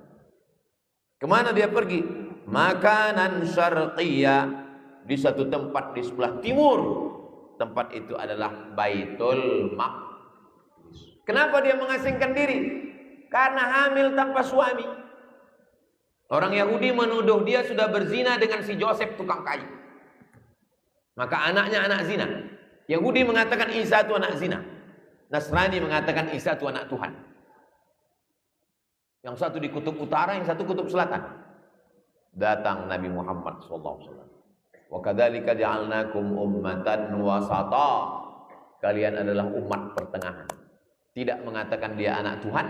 Kemana dia pergi? Makanan syarqiyah, di satu tempat di sebelah timur. Tempat itu adalah Baitul Maqdis. Kenapa dia mengasingkan diri? Karena hamil tanpa suami. Orang Yahudi menuduh dia sudah berzina dengan si Joseph tukang kayu. Maka anaknya anak zina. Yahudi mengatakan Isa itu anak zina. Nasrani mengatakan Isa itu anak Tuhan. Yang satu di kutub utara, yang satu kutub selatan. Datang Nabi Muhammad SAW. Wa kadzalika ja'alnakum ummatan wasata. Kalian adalah umat pertengahan. Tidak mengatakan dia anak Tuhan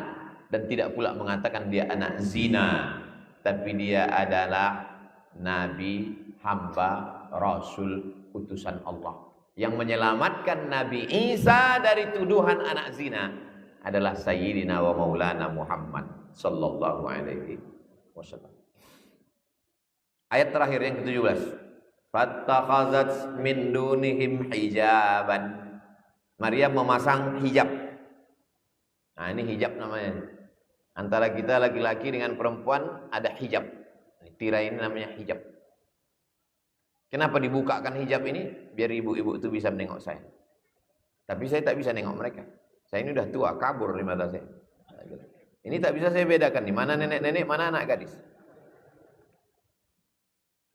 dan tidak pula mengatakan dia anak zina. Tapi dia adalah nabi, hamba, rasul, utusan Allah. Yang menyelamatkan Nabi Isa dari tuduhan anak zina adalah Sayyidina wa Maulana Muhammad sallallahu alaihi wasallam. Ayat terakhir yang ke-17. Fattakhazat min dunihim hijaban. Maryam memasang hijab. Nah, ini hijab namanya. Antara kita laki-laki dengan perempuan ada hijab. Tirai ini namanya hijab. Kenapa dibukakan hijab ini? Biar ibu-ibu itu bisa menengok saya. Tapi saya tak bisa nengok mereka. Saya ini udah tua, kabur di mata saya. Ini tak bisa saya bedakan. Di mana nenek-nenek, mana anak gadis.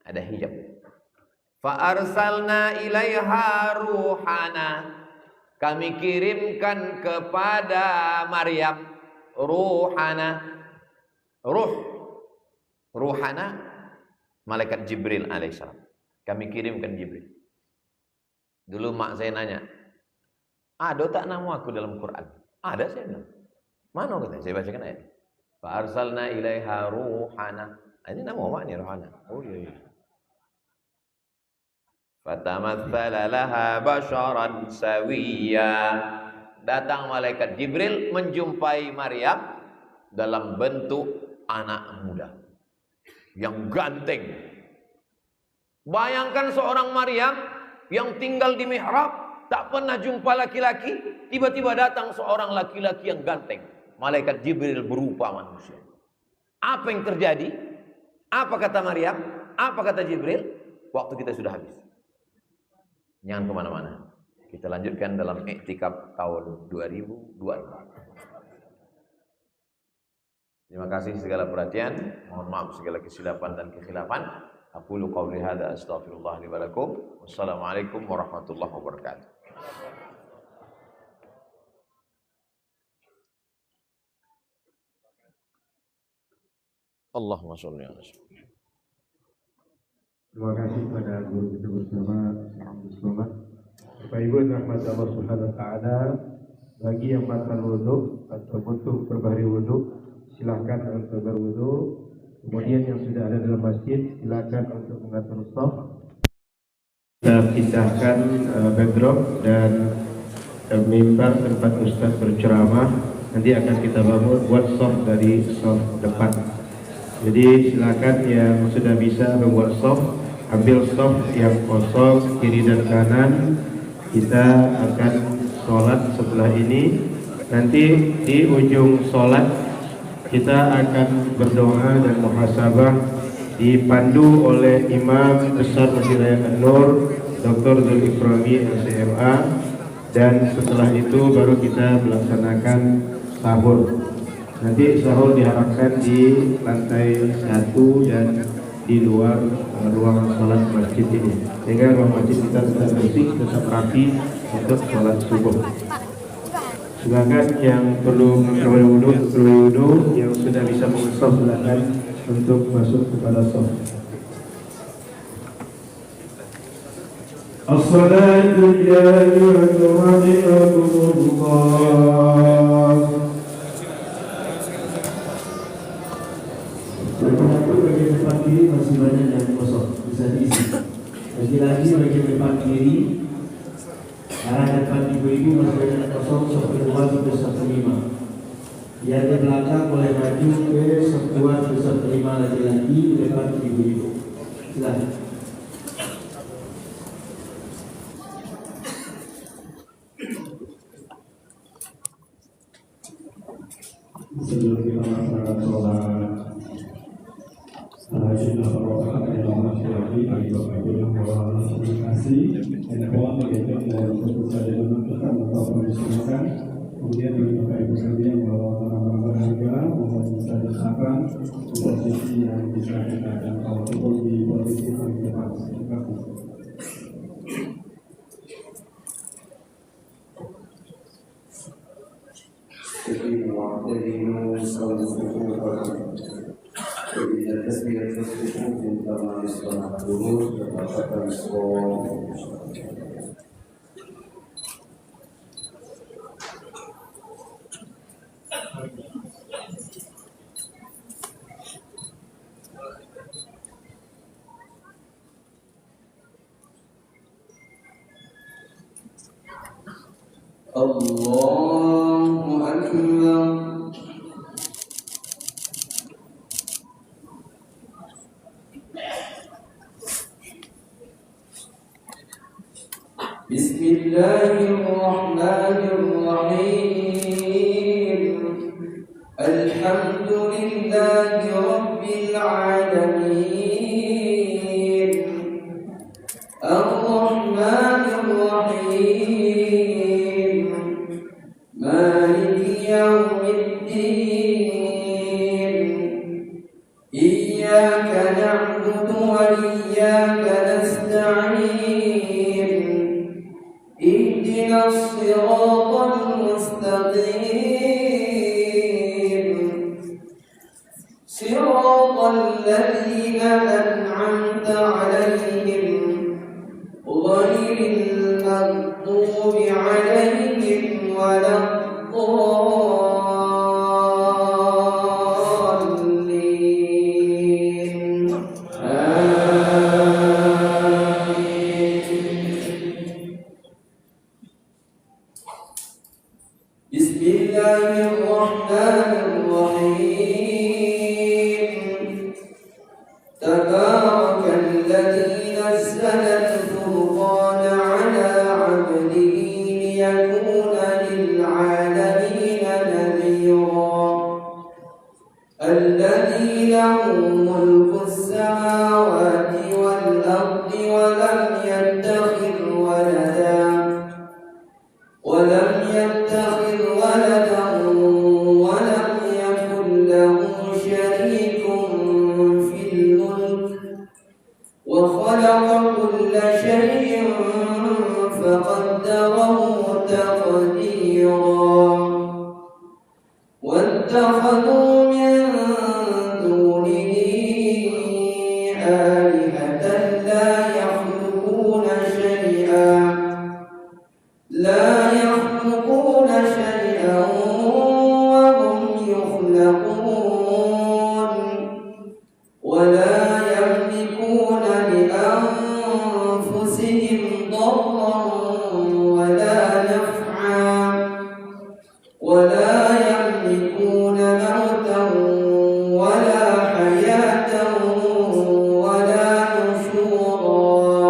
Ada hijab. Fa'arsalna ilaiha ruhana. Kami kirimkan kepada Maryam ruhana. Ruhana, malaikat Jibril alaihissalam. Kami kirimkan Jibril. Dulu mak saya nanya, ada tak nama aku dalam Quran? Ada, saya bilang. Mana katanya? Saya bacakan ayat. Fa arsalna ilaiha ruhana. Ini nama maknya ruhana. Oh iya. Fatamatsala laha basharan sawiyya. Datang malaikat Jibril menjumpai Maryam dalam bentuk anak muda yang ganteng. Bayangkan seorang Maryam yang tinggal di mihrab, tak pernah jumpa laki-laki, tiba-tiba datang seorang laki-laki yang ganteng. malaikat Jibril berupa manusia. Apa yang terjadi? Apa kata Maryam? Apa kata Jibril? Waktu kita sudah habis. Jangan kemana-mana. Kita lanjutkan dalam iktikaf tahun 2024. Terima kasih segala perhatian. Mohon maaf segala kesilapan dan kekhilafan. Aqulu qawli hadza astaghfirullah li wa lakum. Wassalamualaikum warahmatullahi wabarakatuh. Allahumma sholli ala sayyidina. Terima kasih kepada guru kita bersama. Alhamdulillah. Bapak Ibu rahmat Allah Subhanahu wa taala, bagi yang batal wudu atau butuh perbaharui wudu, silakan untuk berwudu. Kemudian yang sudah ada dalam masjid, silakan untuk mengatur shaf. Kita pindahkan backdrop dan mimbar tempat ustaz berceramah. Nanti akan kita bangun buat shaf dari shaf depan. Jadi silakan yang sudah bisa membuat shaf, ambil shaf yang kosong kiri dan kanan. Kita akan sholat setelah ini. Nanti di ujung sholat kita akan berdoa dan muhasabah dipandu oleh Imam Besar Masjid Raya An-Nur Dr. Zulkifli LCMA, dan setelah itu baru kita melaksanakan sahur. Nanti sahur diharapkan di lantai 1 dan di luar ruangan sholat masjid ini, sehingga ruang masjid kita tetap bersih, tetap rapi untuk sholat subuh. Silakan yang perlu berwudu, yang sudah bisa mengusul silakan untuk masuk kepada sholat. As-salatu lillahi wa depan kiri masih banyak yang kosong, bisa diisi. Lagi-lagi bagian depan kiri, arah depan ibu-ibu masih banyak yang kosong, sampai 2 sampai 1.5. Yang di belakang boleh maju ke 1 sampai 1.5 lagi-lagi depan ibu-ibu. Silakan. Sebelum kita melaksanakan sholat Alhamdulillah, Bapak adalah masyarakat bagi Bapak Ibu yang membawa aplikasi handphone, gadget dan tentu saja menentukan atau menyesuaikan. Kemudian bagi Bapak Ibu sekalian yang membawa barang berharga, mohon bisa diserahkan di posisi yang bisa kita jangkau ataupun di posisi yang tepat. Terima kasih. Kemudian tasbih tersebut terutama di sekolah guru berdasarkan sekolah. Allahu Akbar. Bismillahirrahmanirrahim. Alhamdulillahi Rabbil Alamin. Ar-Rahmanir-Rahim. Maliki Yawmiddin. Iyyaka na'budu wa iyyaka nasta'in. اهدنا الصراط المستقيم صراط الذين أنعمت عليهم غير المغضوب عليهم ولا الضالين. Bismillahirrahmanirrahim. الذي له ملك السماوات والأرض ولم يتخذ ولدا ولم يكن له شريك في الملك وخلق كل شيء فقدره تقديرا واتخذوا من دونه آلهة لا يخلقون شيئا وهم يخلقون ولا يملكون لأنفسهم ضرا ولا نفعا ولا يملكون موتا ولا حياة ولا نشورا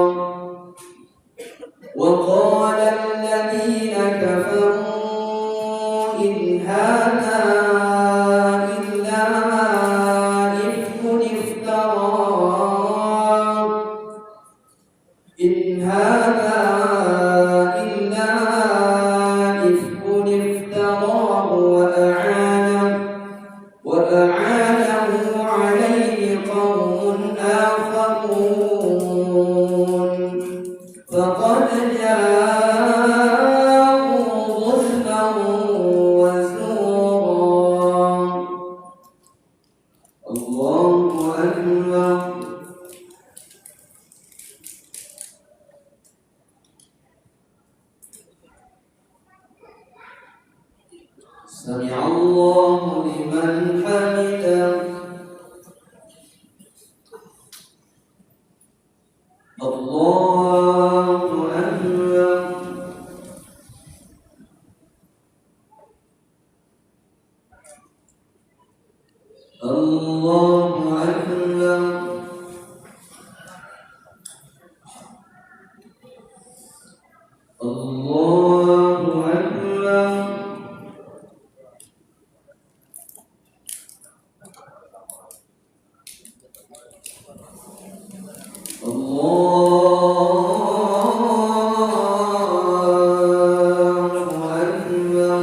وقال الذين كفروا إن هذا إلا إفك افتراه وأعانه عليه قوم آخرون فقد جاءوا ظلما وزورا. الله أكبر. سمع الله لمن حمده. الله أكبر. الله أكبر. الله أكبر.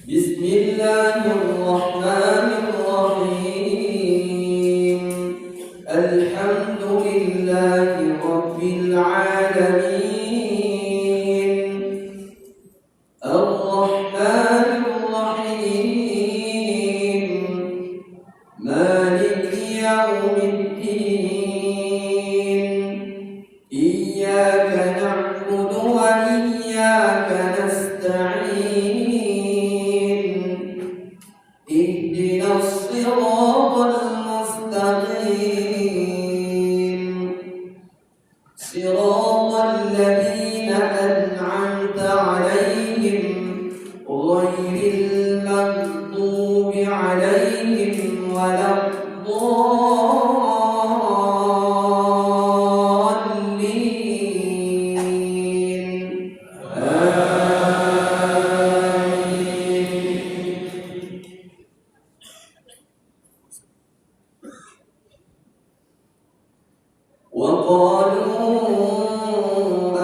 بسم الله الرحمن الرحيم. الحمد لله رب العالمين الرحمن الرحيم مالك يوم الدين إياك نعبد وإياك نستعين اهدنا الصراط المستقيم صراط الذين أنعمت عليهم غير المغضوب عليهم ولا الضالين. وقالوا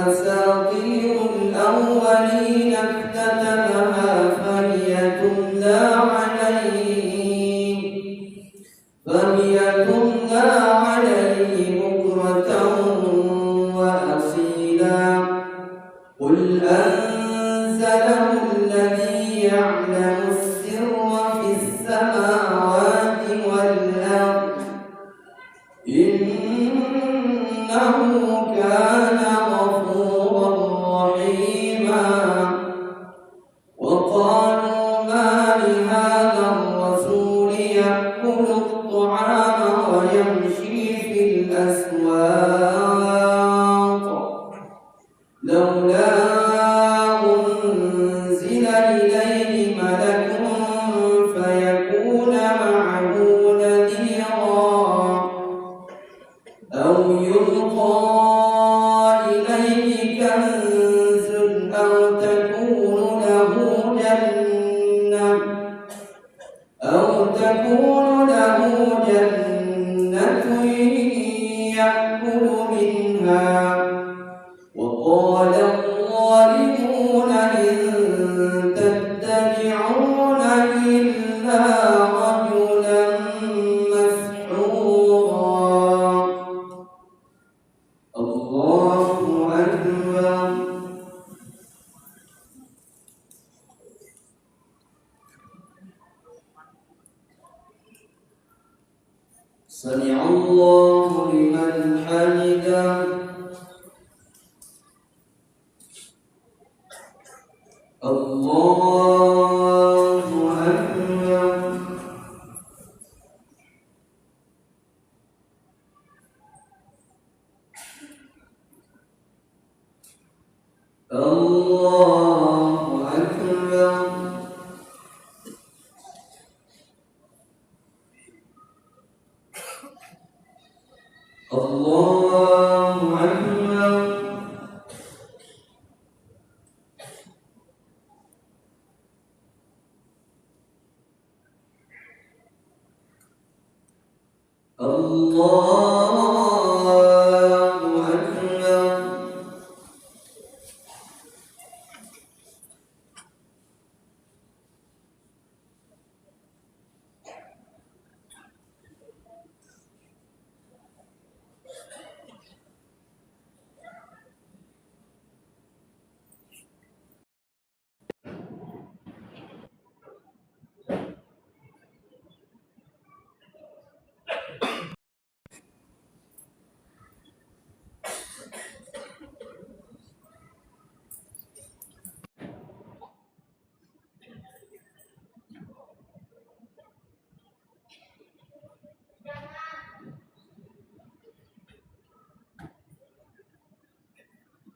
أساطير الأولين اكتتبها فهي تملى عليه بكرة وأصيلا. قل أنزله الذي يعلم السر في السماوات والأرض إنه كان غفورا رحيما. وقالوا ما لهذا الرسول يأكل الطعام ويمشي في الأسواق لولا أنزل إليه ملك فيكون معه نذيرا أو يلقى أو تكون له جنة يأكل منها وقال الظالمون إن تتبعون إلا رجلا مسحورا الله أكبر سمع الله لمن حمده الله أكبر الله أكبر الله أكبر الله أكبر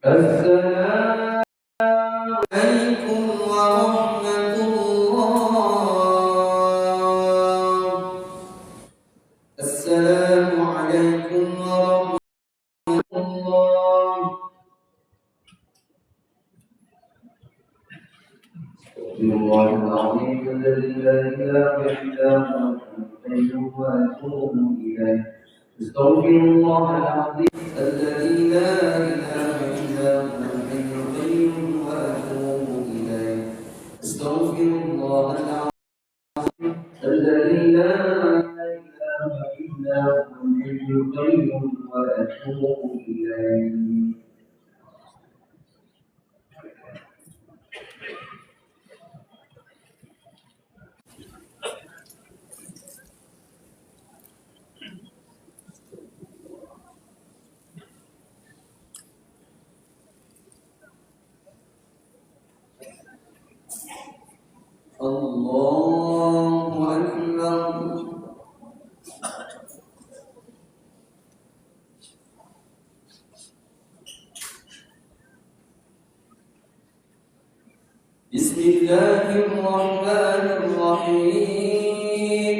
السلام عليكم ورحمة الله السلام عليكم ورحمة الله الله العظيم الذي لا إله إلا هو الحي وأتوب إليه استغفر الله العظيم الذي لا إله إلا هو الحي القيوم وأتوب إليه استغفر الله العظيم الذي لا إله إلا هو الحي القيوم وأتوب إليه الله أكبر بسم الله الرحمن الرحيم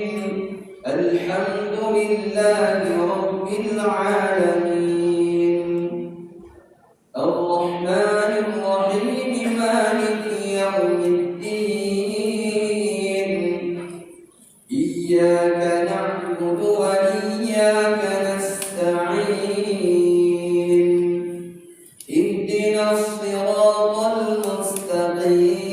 الحمد لله رب العالمين الرحمن الرحيم مالك يوم الدين إياك نعبد وإياك نستعين اهدنا الصراط المستقيم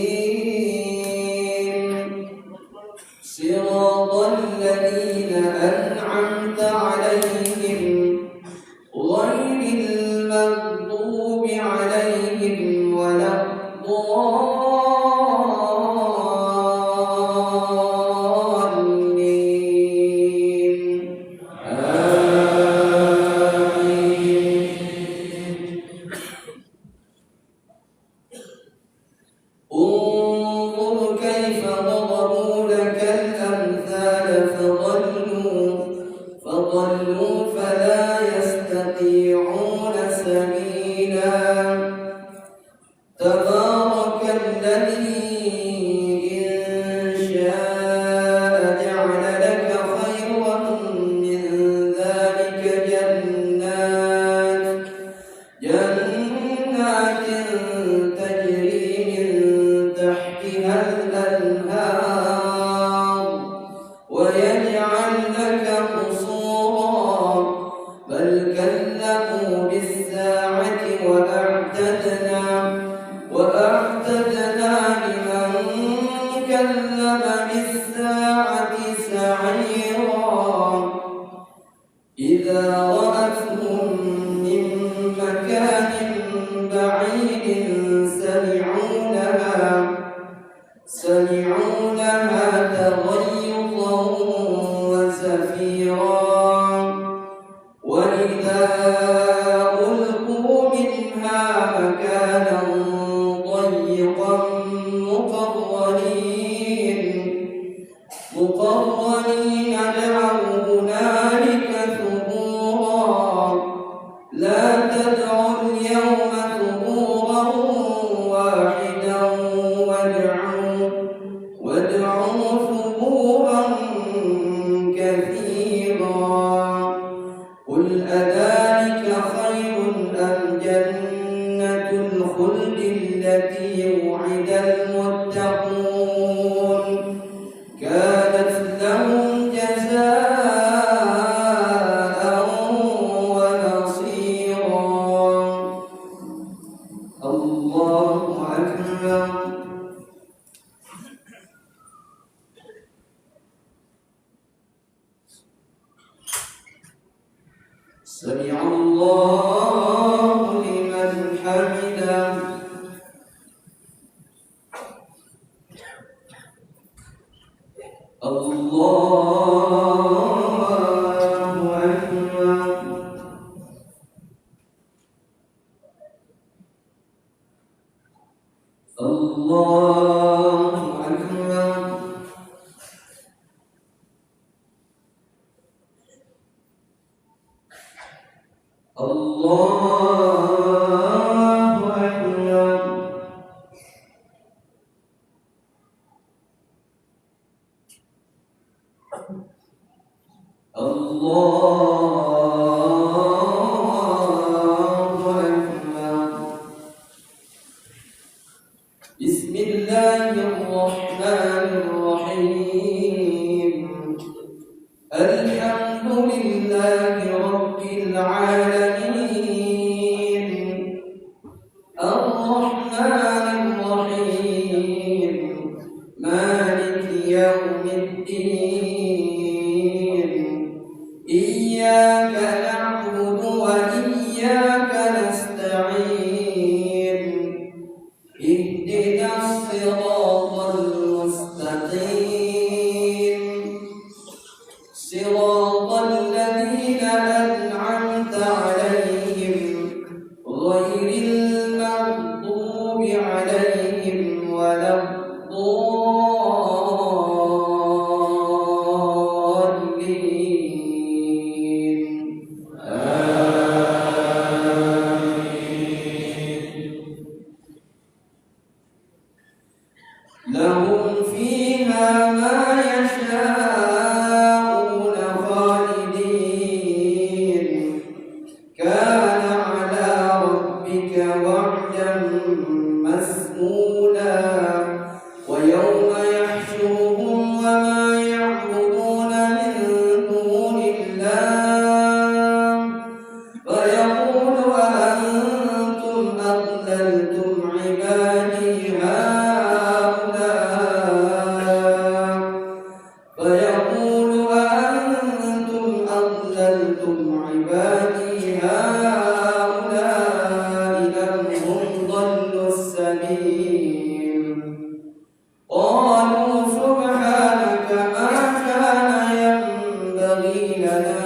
صراط الذين أنعمت عليهم غير المغضوب عليهم ولا الضالين انظر كيف ضربوا لك الأمثال فضلوا بالساعة سعيرا إذا رأتهم من مكان بعيد سمعوا لها تغيظا وزفيرا وإذا ألقوا منها مكانا ضيقا مقرنين دعوا هنالك ثبورا لا تدعوا اليوم ثبورا واحدا وادعوا ثبورا كثيرا قل أذلك خير أم جنة الخلد التي وعد المتقون كانت لهم جزاء ونصيرا الله أكبر سمع الله لمن حمده الله أكبر الله أكبر الله أكبر الله أكبر بسم الله الرحمن الرحيم الحمد لله رب العالمين الرحمن الرحيم مالك يوم الدين إياك نعبد وإياك نستعين اهدنا الصراط المستقيم صراط الذين أنعمت عليهم غير المغضوب عليهم ولا الضالين لهم فيها ما يشاءون خالدين كان على ربك وعدا مسئولا ويوم يحشرهم وما يعبدون من دون الله فيقول أأنتم أضللتم عبادي هؤلاء أم هم ضلوا السبيل قالوا سبحانك ما كان ينبغي لنا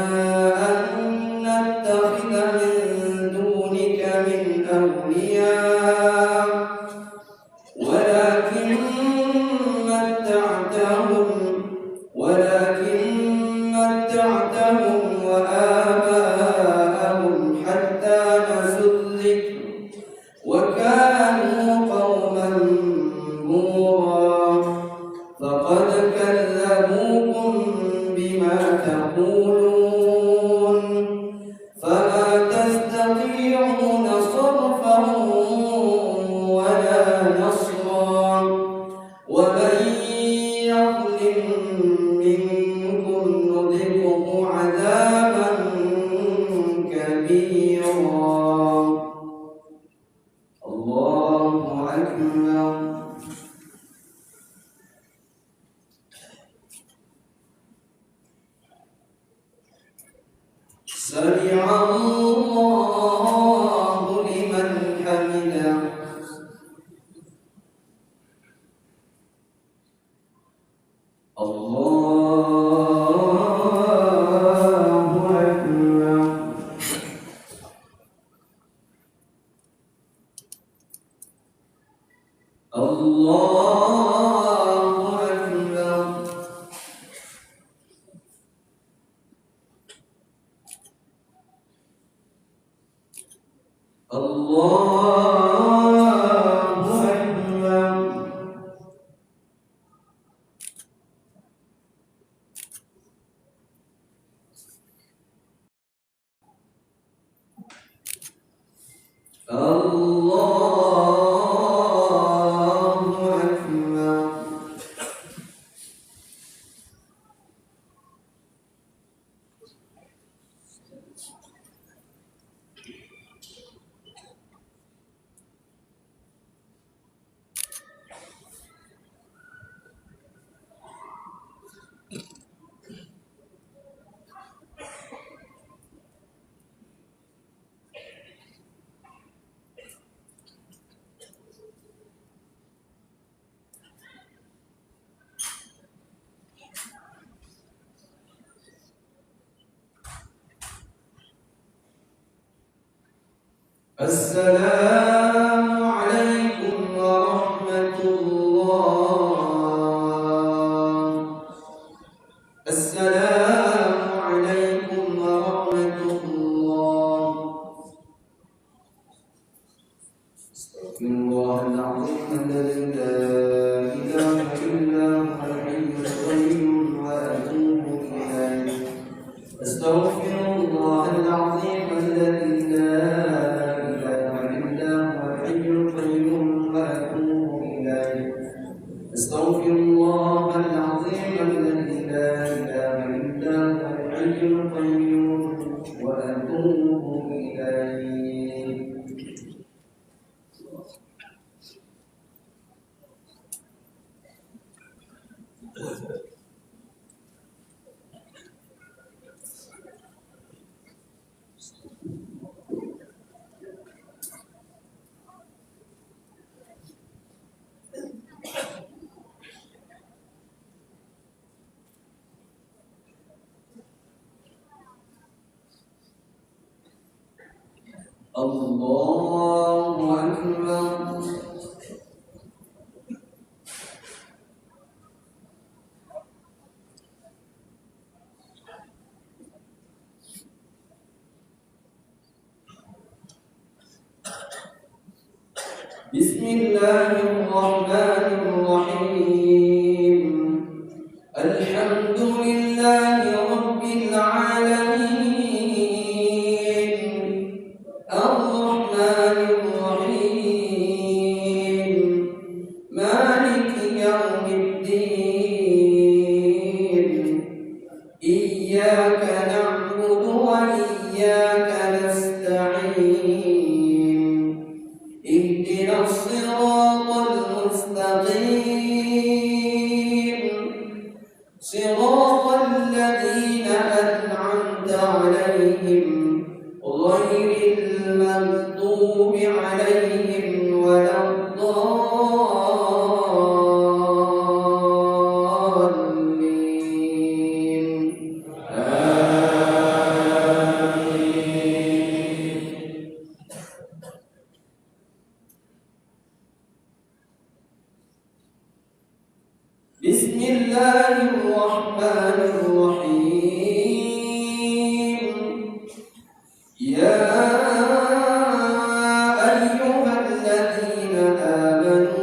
أن نتخذ من دونك من أولياء ولكن متعتهم وآباءهم حتى نسوا الذكر وكانوا قوما بورا فقد كذبوكم بما تقولون فما تستطيعون صرفا ولا نصرا ومن يظلم منكم نذقه عذابا كبيرا الله أكبر سمع الله لمن حمده الله أكبر الله أكبر الله أكبر الله أكبر السلام عليكم ورحمة الله. السلام عليكم ورحمة الله. استغفر الله العظيم الذي لا إله إلا هو الحي القيوم وأتوب إليه. استغفر الله العظيم الذي لا استغفر الله العظيم الذي لا إله إلا هو الحي القيوم وأتوب إليه. الله أكبر. بسم الله الرحمن الرحيم. الحمد لله رب العالمين الرحمن الرحيم مالك يوم الدين إياك نعبد وإياك نستعين اهدنا الصراط المستقيم صراط الذين أنعمت عليهم غير المغضوب عليهم ولا الضالين. آمين. بسم الله الرحمن الرحيم. يا أيها الذين آمنوا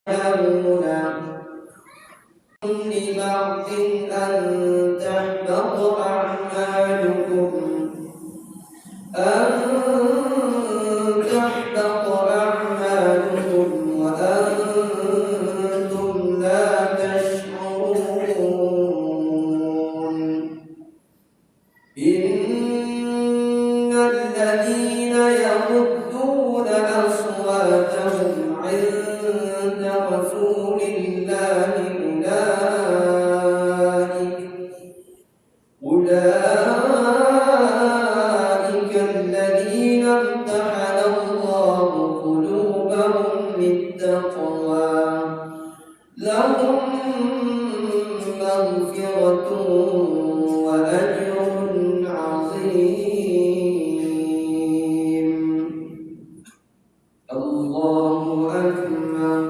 يعلمون لبعض أن تحبط أعمالكم وأنتم لا تشعرون إن الذين يغضون أصواتهم عند رسول الله أولئك الذين امتحن الله قلوبهم للتقوى لهم مغفرة وأجر عظيم. الله أكبر.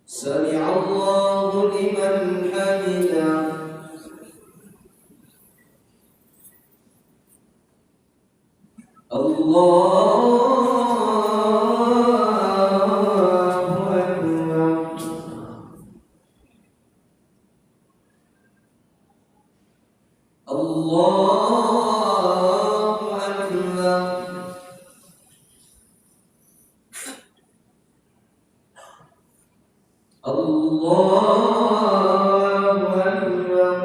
سمع الله لمن حمده. الله أكبر. الله أكبر. الله أكبر.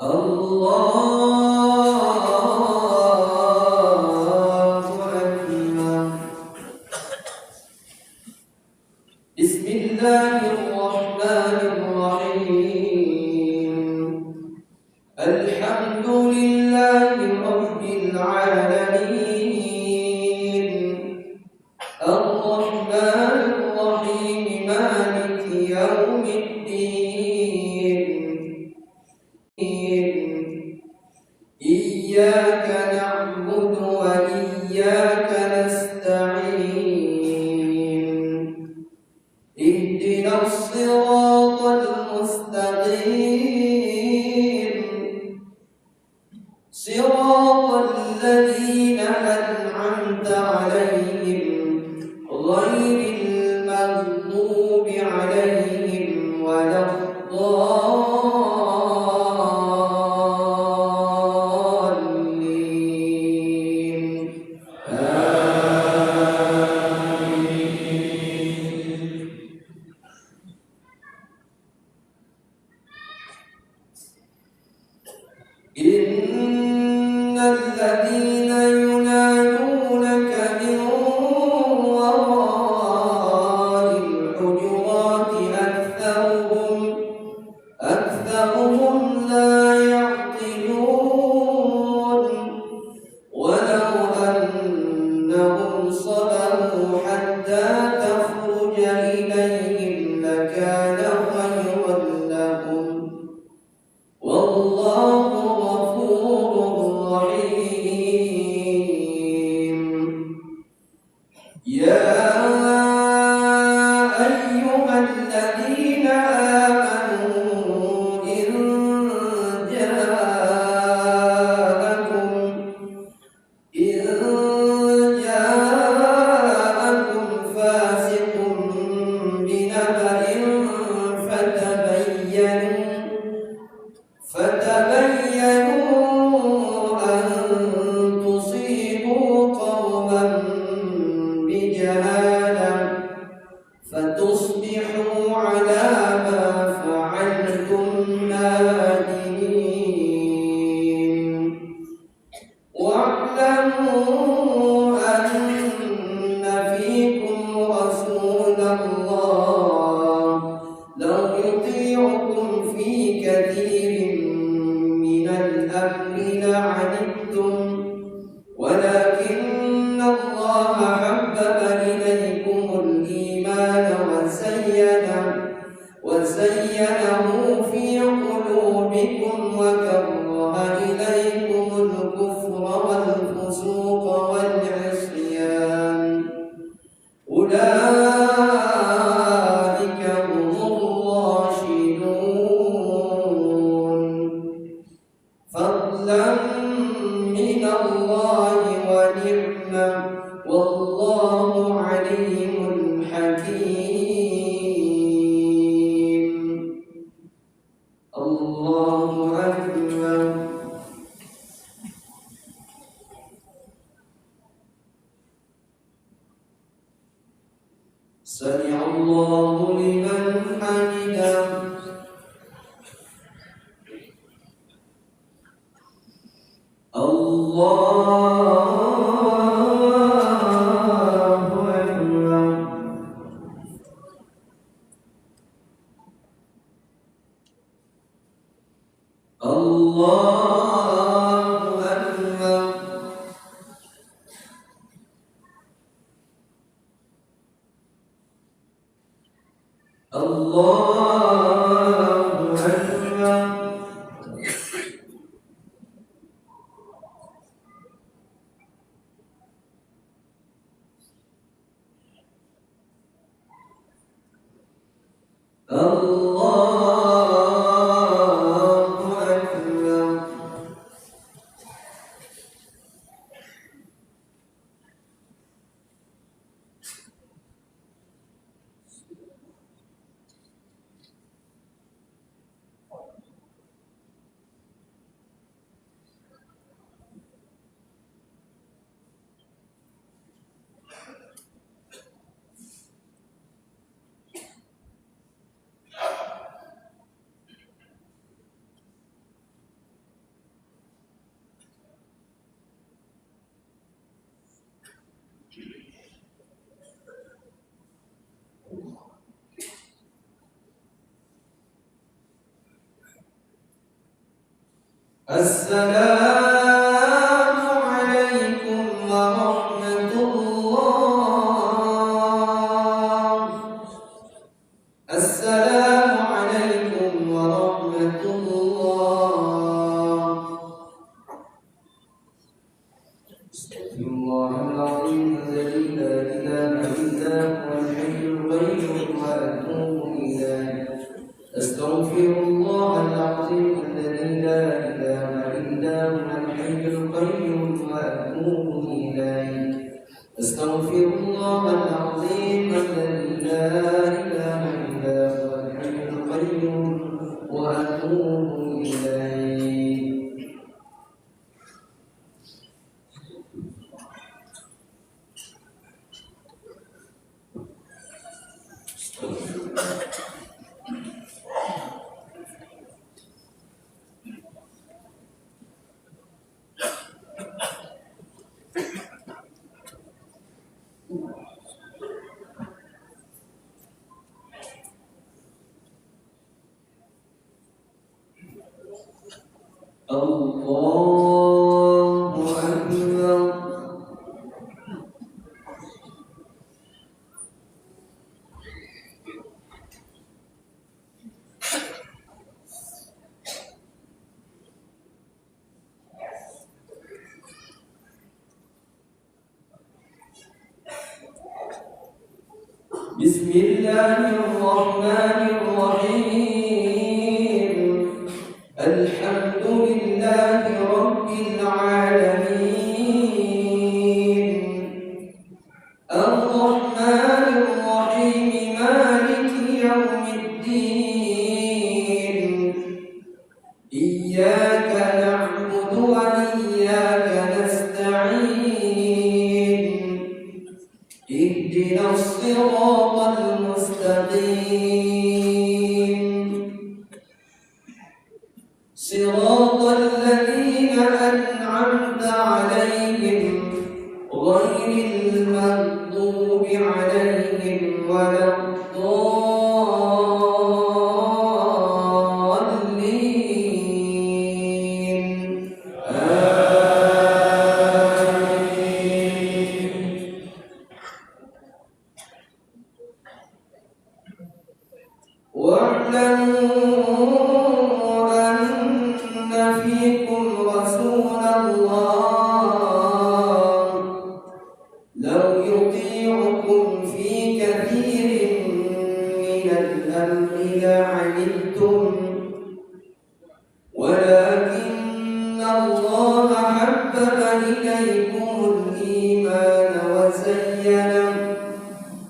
الله أكبر. بسم الله الرحمن الرحيم. الحمد لله رب العالمين الرحمن الرحيم مالك يوم الدين إياك نعبد وإياك نستعين اهدنا الصراط المستقيم صراط الذين أنعمت عليهم غير المغضوب عليهم ولا الضالين. إن الذين ينادونك من وراء الحجرات أكثرهم لا يعقلون ولو أنهم صبروا حتى تخرج إليهم لكان خيرا لهم والله غفور رحيم. يا أيها الذين آمنوا إن جاءكم فاسق بنبأ فتبينوا أن تصيبوا قوما بجهالة فتصبحوا على ما فعلتم نادمين. واعلموا أن فيكم رسول الله لو يطيعكم في كثير من الأمر لعنتم ولكن الله حبب إليكم الإيمان وزينه في قلوبكم وكره إليكم الكفر والفسوق ونعمة والله عليم حكيم. الله أكبر. سمع الله لمن حمده. الله أكبر. الله أكبر. الله أكبر. الله أكبر. السلام عليكم ورحمة الله. السلام عليكم ورحمة الله. استغفر الله العظيم الذي لا إله إلا هو الحي القيوم وأتوب إليه. أستغفر الله العظيم الذي لا إله إلا هو الحي القيوم وأتوب إليه. أستغفر الله العظيم الذي لا إله إلا هو الحي القيوم وأتوب إليه. الله أكبر. بسم الله الرحمن الرحيم. الحمد لله رب العالمين. الرحمن الرحيم مالك يوم الدين. إياك نعبد وإياك نستعين. اهدنا الصراط المستقيم. صراط الذين أنعمت عليهم غير المغضوب عليهم ولا الضالين. آمين. واعلموا أن فيكم رسول الله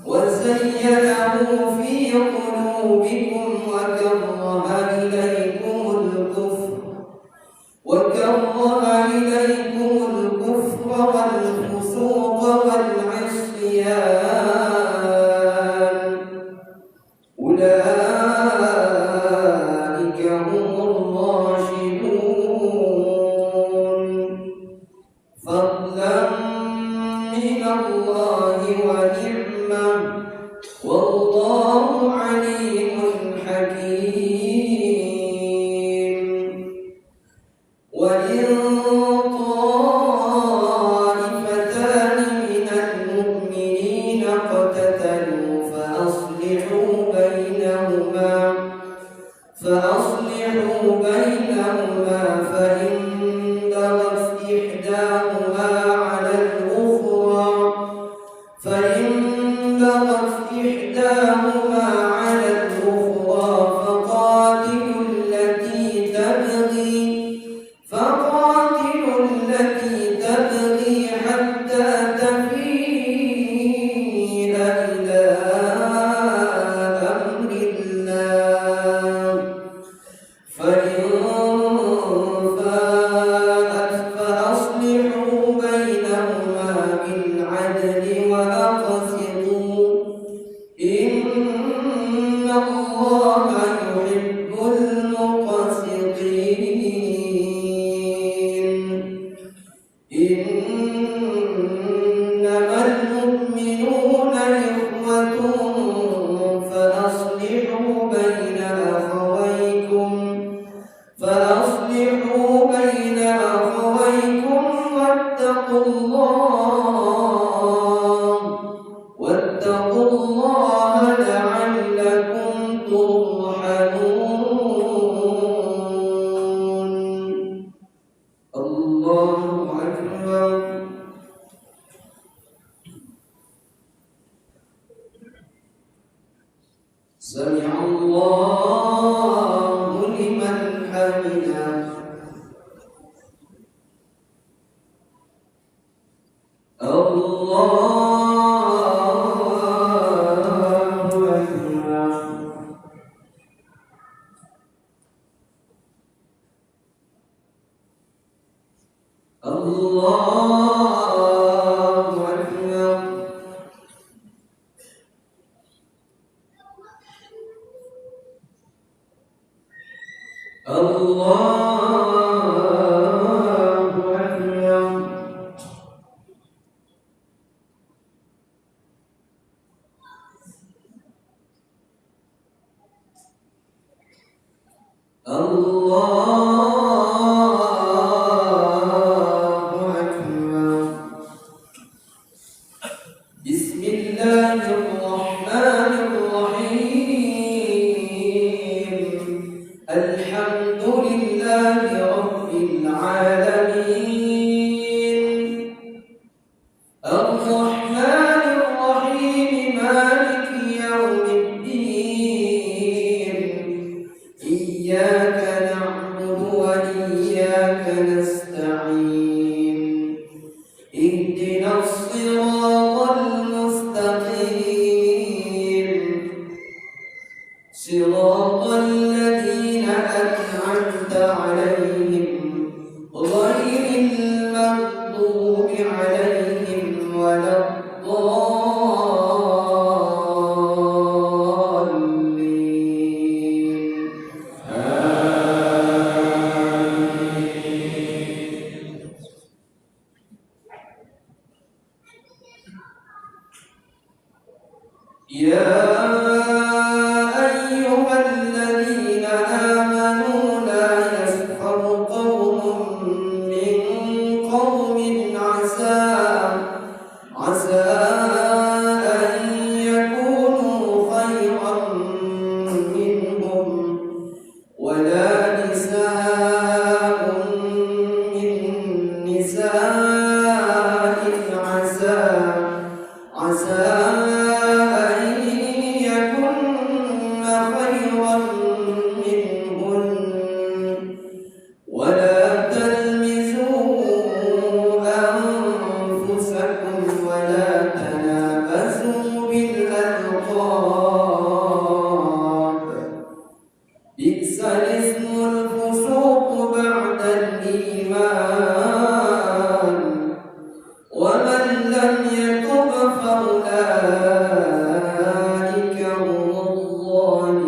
وزينه في قلوبكم وكره إليكم الكفر والفسوق والعصيان أولئك هم الراشدون فضلا من الله ونعمة والله عليم حكيم وإن طائفتان من المؤمنين اقتتلوا فأصلحوا بينهما فإن بغت إحداهما على الأخرى فقاتلوا التي تبغي حتى تفيء إلى أمر الله فإن فاءت فأصلحوا بينهما بالعدل وأقسطوا إن الله يحب المقسطين إنما المؤمنون إخوة فأصلحوا بين أخويكم واتقوا الله لعلكم ترحمون الله أكبر سمع الله لمن حمده الله بسم الله الرحمن الرحيم الحمد لله رب العالمين الرحمن الرحيم مالك يوم الدين إياك نعبد وإياك نستعين اهدنا الصراط المستقيم صراط الذين أنعمت عليهم غير المغضوب عليهم ولا الضالين يا أيها الذين آمنوا لا يسخر قوم من قوم عسى أن يكونوا خيرا منهم ولا نساء من نساء عسى أن يكون لم يتب فأولئك هم الظالمون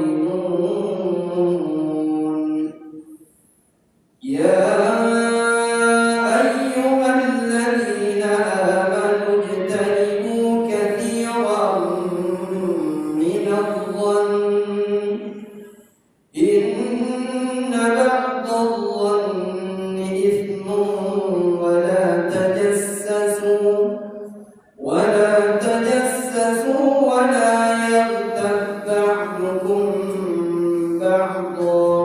يا أيها الذين آمنوا اجتنبوا كثيرا من الظن إن بعض الظن إثم ولا تجسسوا ولا يغتب بعضكم بعضا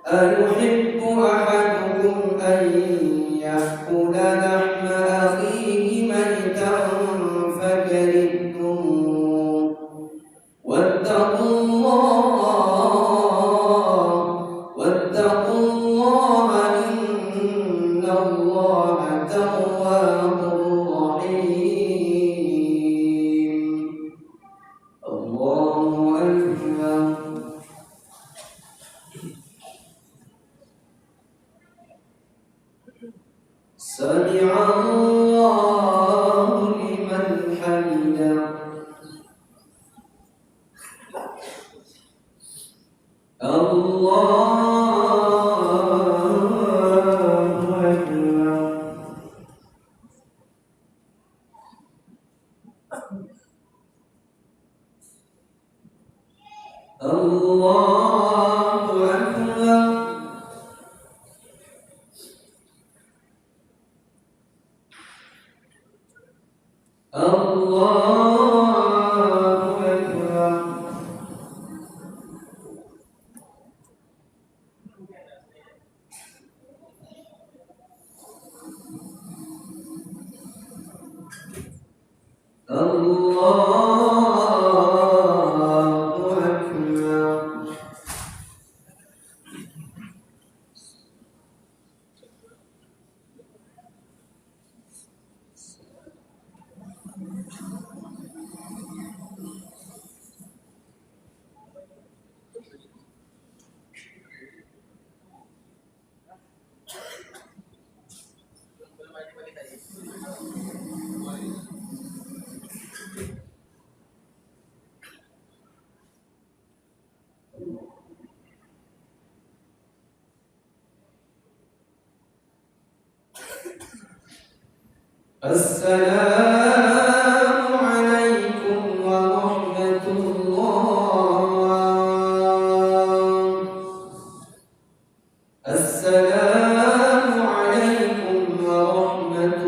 أيحب أحدكم أن يأكل لحم أخيه ميتا فكرهتموه واتقوا الله إن الله تواب رحيم الله أكبر سمع الله لمن حمده الله أكبر الله أكبر الله أكبر السلام عليكم ورحمة الله السلام عليكم ورحمة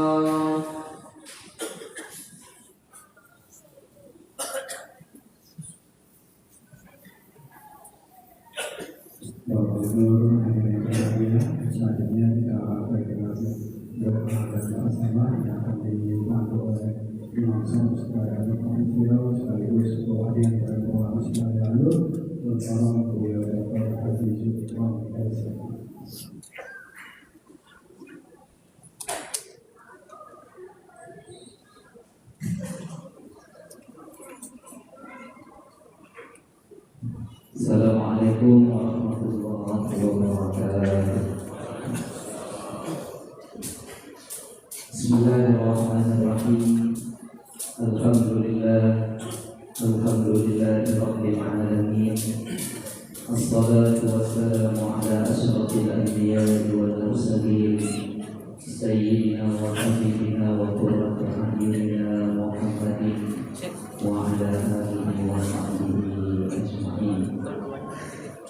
الله Selanjutnya kita berkelahi berkelahi bersama yang akan dibantu oleh Imam Sam sekarang beliau sekaligus ketua yang berpengaruh sebagai lalu bersama beliau Dr. Haji Zulkifli Hasan. Assalamualaikum warahmatullahi wabarakatuh. Bismillahirrahmanirrahim. Alhamdulillahirabbil alamin. Assalatu wassalamu ala asyrafil anbiya'i wal mursalin sayyidina wa habibina wa qurrati a'yunina Muhammadin wa ala alihi wa sahbihi ajma'in.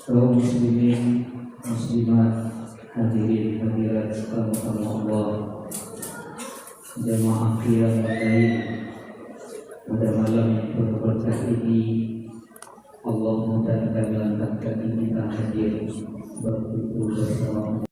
Kaum muslimin muslimat, hadirin hadirat tamu-tamu Allah, jamaah qiyam lain pada malam yang penuh berkah ini, Allah mudahkan langkah kami kita hadir berkumpul bersama